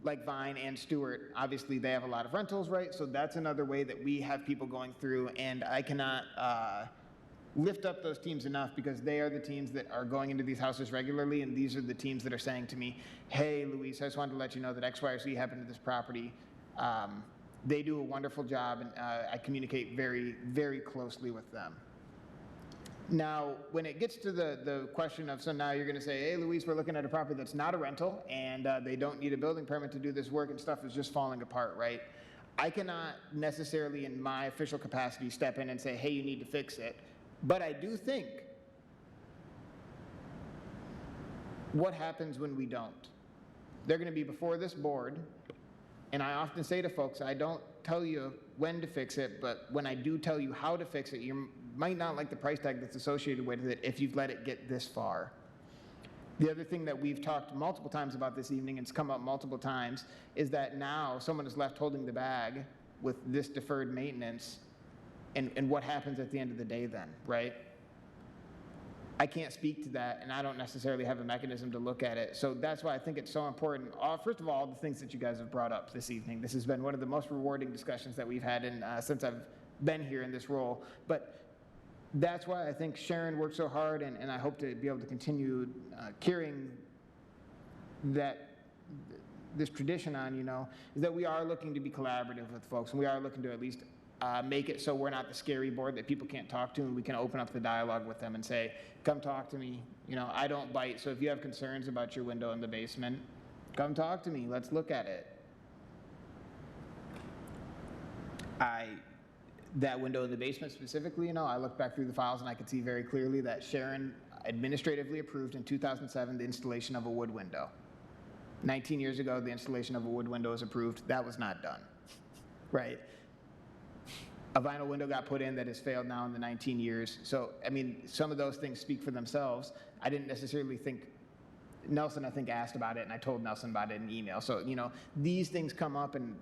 Like Vine and Stewart, obviously they have a lot of rentals, right? So that's another way that we have people going through, and I cannot lift up those teams enough, because they are the teams that are going into these houses regularly, and these are the teams that are saying to me, hey, Luis, I just wanted to let you know that X, Y, or Z happened to this property. They do a wonderful job, and I communicate very, very closely with them. Now, when it gets to the question of, so now you're going to say, hey, Luis, we're looking at a property that's not a rental, and they don't need a building permit to do this work, and stuff is just falling apart, right? I cannot necessarily, in my official capacity, step in and say, hey, you need to fix it. But I do think, what happens when we don't? They're going to be before this board, and I often say to folks, I don't tell you when to fix it, but when I do tell you how to fix it, you might not like the price tag that's associated with it if you've let it get this far. The other thing that we've talked multiple times about this evening, and it's come up multiple times, is that now someone is left holding the bag with this deferred maintenance, and what happens at the end of the day then, right? I can't speak to that, and I don't necessarily have a mechanism to look at it. So that's why I think it's so important. First of all, the things that you guys have brought up this evening. This has been one of the most rewarding discussions that we've had since I've been here in this role. But that's why I think Sharon worked so hard, and I hope to be able to continue carrying this tradition on, is that we are looking to be collaborative with folks, and we are looking to at least make it so we're not the scary board that people can't talk to, and we can open up the dialogue with them and say, come talk to me. I don't bite, so if you have concerns about your window in the basement, come talk to me. Let's look at it. That window in the basement specifically, I looked back through the files and I could see very clearly that Sharon administratively approved in 2007 the installation of a wood window. 19 years ago, the installation of a wood window was approved. That was not done, right? A vinyl window got put in that has failed now in the 19 years. So, I mean, some of those things speak for themselves. I didn't necessarily think, Nelson, I think, asked about it, and I told Nelson about it in email. So, these things come up, and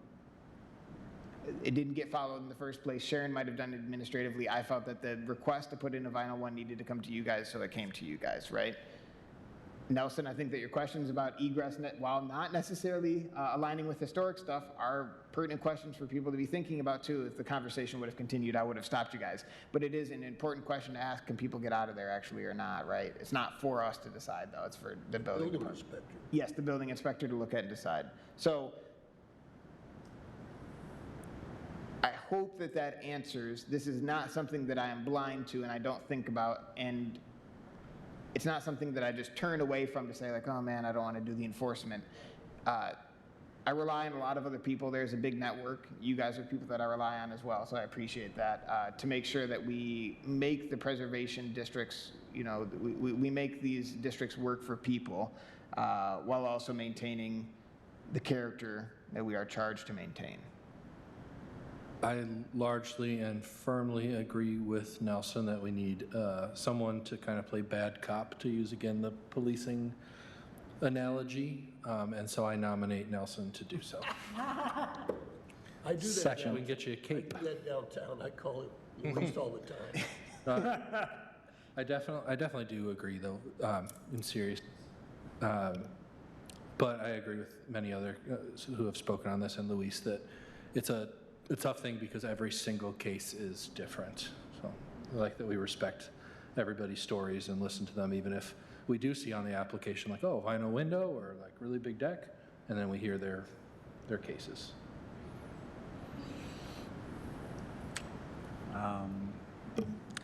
it didn't get followed in the first place. Sharon might have done it administratively. I felt that the request to put in a vinyl one needed to come to you guys, so it came to you guys, right? Nelson, I think that your questions about egress, while not necessarily aligning with historic stuff, are pertinent questions for people to be thinking about too. If the conversation would have continued, I would have stopped you guys. But it is an important question to ask, can people get out of there actually or not, right? It's not for us to decide though, it's for the building inspector. Yes, the building inspector to look at and decide. So I hope that answers. This is not something that I am blind to and I don't think about, and it's not something that I just turn away from to say like, oh man, I don't want to do the enforcement. I rely on a lot of other people. There's a big network. You guys are people that I rely on as well, so I appreciate that. To make sure that we make the preservation districts, we make these districts work for people while also maintaining the character that we are charged to maintain. I largely and firmly agree with Nelson that we need someone to kind of play bad cop, to use again the policing analogy, and so I nominate Nelson to do so. I do that. Second, we can get you a I cape. do that downtown. I call it Luis all the time. I definitely do agree, though, in serious. But I agree with many other who have spoken on this, and Luis, that it's a tough thing because every single case is different. So I like that we respect everybody's stories and listen to them, even if we do see on the application like, oh, vinyl window or like really big deck, and then we hear their cases. All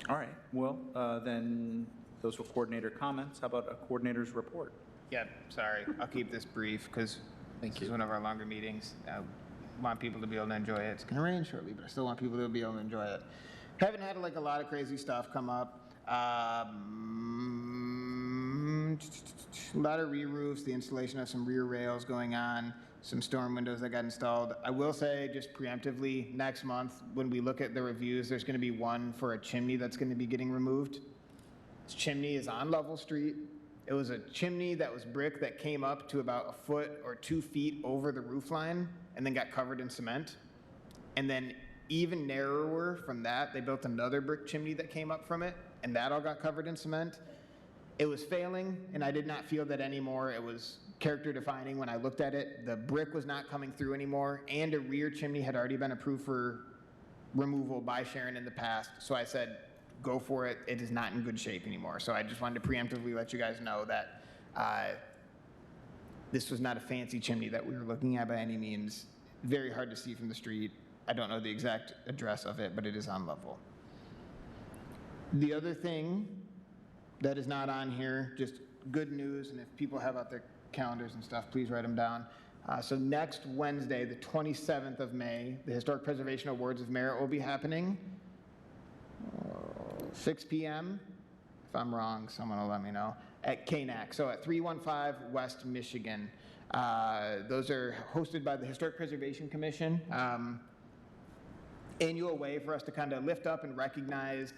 right, well, then Those were coordinator comments. How about a coordinator's report? Yeah, sorry, I'll keep this brief because this is one of our longer meetings. I want people to be able to enjoy it. It's gonna rain shortly, but I still want people to be able to enjoy it. Haven't had like a lot of crazy stuff come up. A lot of re-roofs, the installation of some rear rails going on, some storm windows that got installed. I will say, just preemptively, next month, when we look at the reviews, there's gonna be one for a chimney that's gonna be getting removed. This chimney is on Level Street. It was a chimney that was brick that came up to about a foot or 2 feet over the roof line and then got covered in cement. And then even narrower from that, they built another brick chimney that came up from it, and that all got covered in cement. It was failing, and I did not feel that anymore. It was character defining when I looked at it. The brick was not coming through anymore, and a rear chimney had already been approved for removal by Sharon in the past. So I said, go for it. It is not in good shape anymore. So I just wanted to preemptively let you guys know that this was not a fancy chimney that we were looking at by any means. Very hard to see from the street. I don't know the exact address of it, but it is on Level. The other thing that is not on here, just good news, and if people have out their calendars and stuff, please write them down. So next Wednesday, the 27th of May, the Historic Preservation Awards of Merit will be happening. 6 p.m. If I'm wrong, someone will let me know. At KNAC, so at 315 West Michigan. Those are hosted by the Historic Preservation Commission. Annual way for us to kind of lift up and recognize.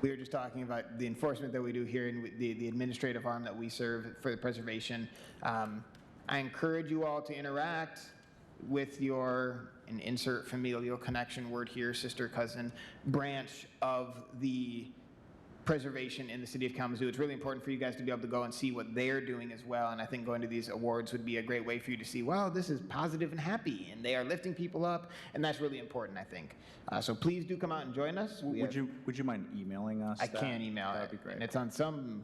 We were just talking about the enforcement that we do here and the administrative arm that we serve for the preservation. I encourage you all to interact with your, and insert familial connection word here, sister, cousin, branch of the preservation in the city of Kalamazoo. It's really important for you guys to be able to go and see what they're doing as well, and I think going to these awards would be a great way for you to see, wow, this is positive and happy, and they are lifting people up, and that's really important, I think. So please do come out and join us. Would you mind emailing us? I can email it. That'd be great. And it's on some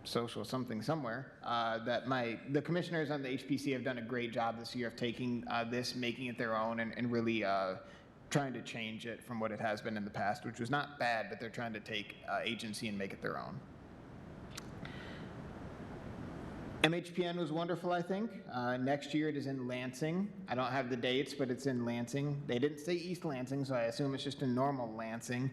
social something somewhere that the commissioners on the HPC have done a great job this year of taking this, making it their own, and really trying to change it from what it has been in the past, which was not bad, but they're trying to take agency and make it their own. MHPN was wonderful, I think. Next year it is in Lansing. I don't have the dates, but it's in Lansing. They didn't say East Lansing, so I assume it's just a normal Lansing.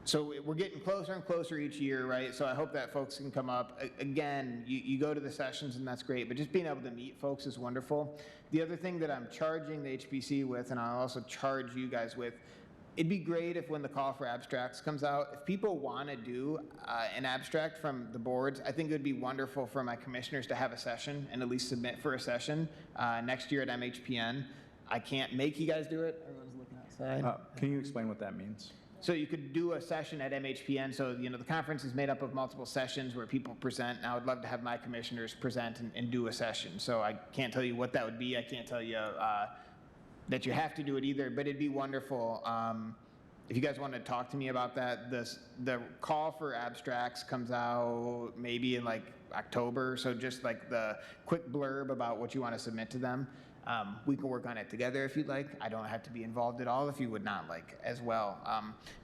So we're getting closer and closer each year, right? So I hope that folks can come up. Again, you go to the sessions and that's great, but just being able to meet folks is wonderful. The other thing that I'm charging the HPC with, and I'll also charge you guys with, it'd be great if when the call for abstracts comes out, if people want to do an abstract from the boards, I think it would be wonderful for my commissioners to have a session and at least submit for a session next year at MHPN. I can't make you guys do it. Everyone's looking outside. Can you explain what that means? So you could do a session at MHPN. So, the conference is made up of multiple sessions where people present. And I would love to have my commissioners present and do a session. So I can't tell you what that would be. I can't tell you that you have to do it either, but it'd be wonderful. If you guys want to talk to me about that, the call for abstracts comes out maybe in like October. So just like the quick blurb about what you want to submit to them. We can work on it together if you'd like. I don't have to be involved at all if you would not like as well.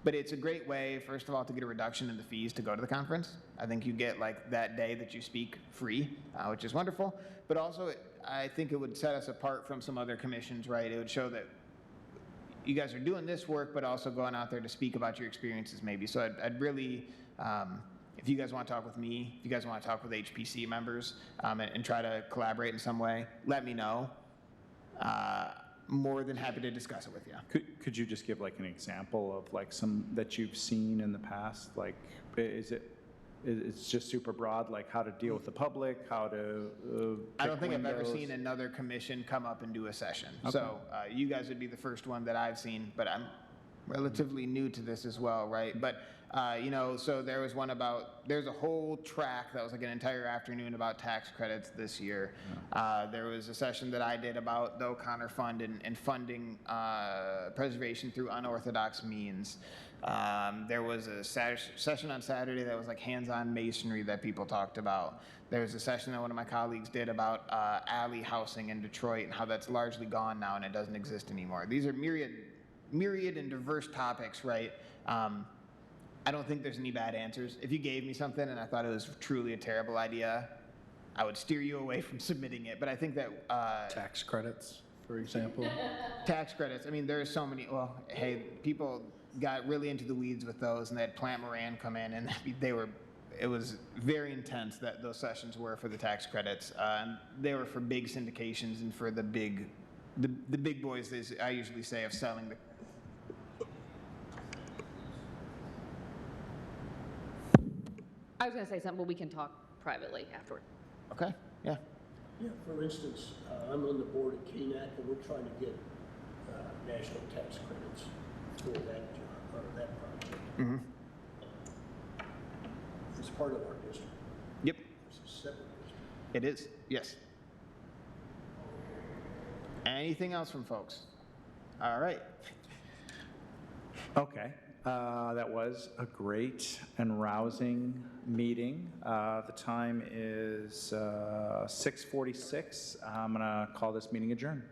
But it's a great way, first of all, to get a reduction in the fees to go to the conference. I think you get like that day that you speak free, which is wonderful. But also, I think it would set us apart from some other commissions, right? It would show that you guys are doing this work, but also going out there to speak about your experiences maybe. So I'd really, if you guys want to talk with me, if you guys want to talk with HPC members and try to collaborate in some way, let me know. More than happy to discuss it with you. Could you just give like an example of like some that you've seen in the past? Like, it's just super broad, like how to deal with the public, how to I don't think I've ever windows. seen another commission come up and do a session. Okay. So you guys would be the first one that I've seen, but I'm relatively new to this as well, right? But so there was one there's a whole track that was like an entire afternoon about tax credits this year. There was a session that I did about the O'Connor Fund and funding preservation through unorthodox means. There was a session on Saturday that was like hands-on masonry that people talked about. There was a session that one of my colleagues did about alley housing in Detroit and how that's largely gone now and it doesn't exist anymore. These are myriad and diverse topics, right? I don't think there's any bad answers. If you gave me something and I thought it was truly a terrible idea, I would steer you away from submitting it. But I think that Tax credits, for example. tax credits, I mean, there are so many, well, hey, people got really into the weeds with those, and they had Plant Moran come in, and it was very intense, that those sessions were for the tax credits. And they were for big syndications and for the big boys, as I usually say, of selling the. I was going to say something, but we can talk privately afterward. Okay, yeah. Yeah, for instance, I'm on the board at KNAC, and we're trying to get national tax credits for that job, or that project. Mm-hmm. It's part of our district. Yep, It's a separate district. it is, yes. Anything else from folks? All right. Okay, that was a great and rousing meeting. The time is 6:46. I'm going to call this meeting adjourned.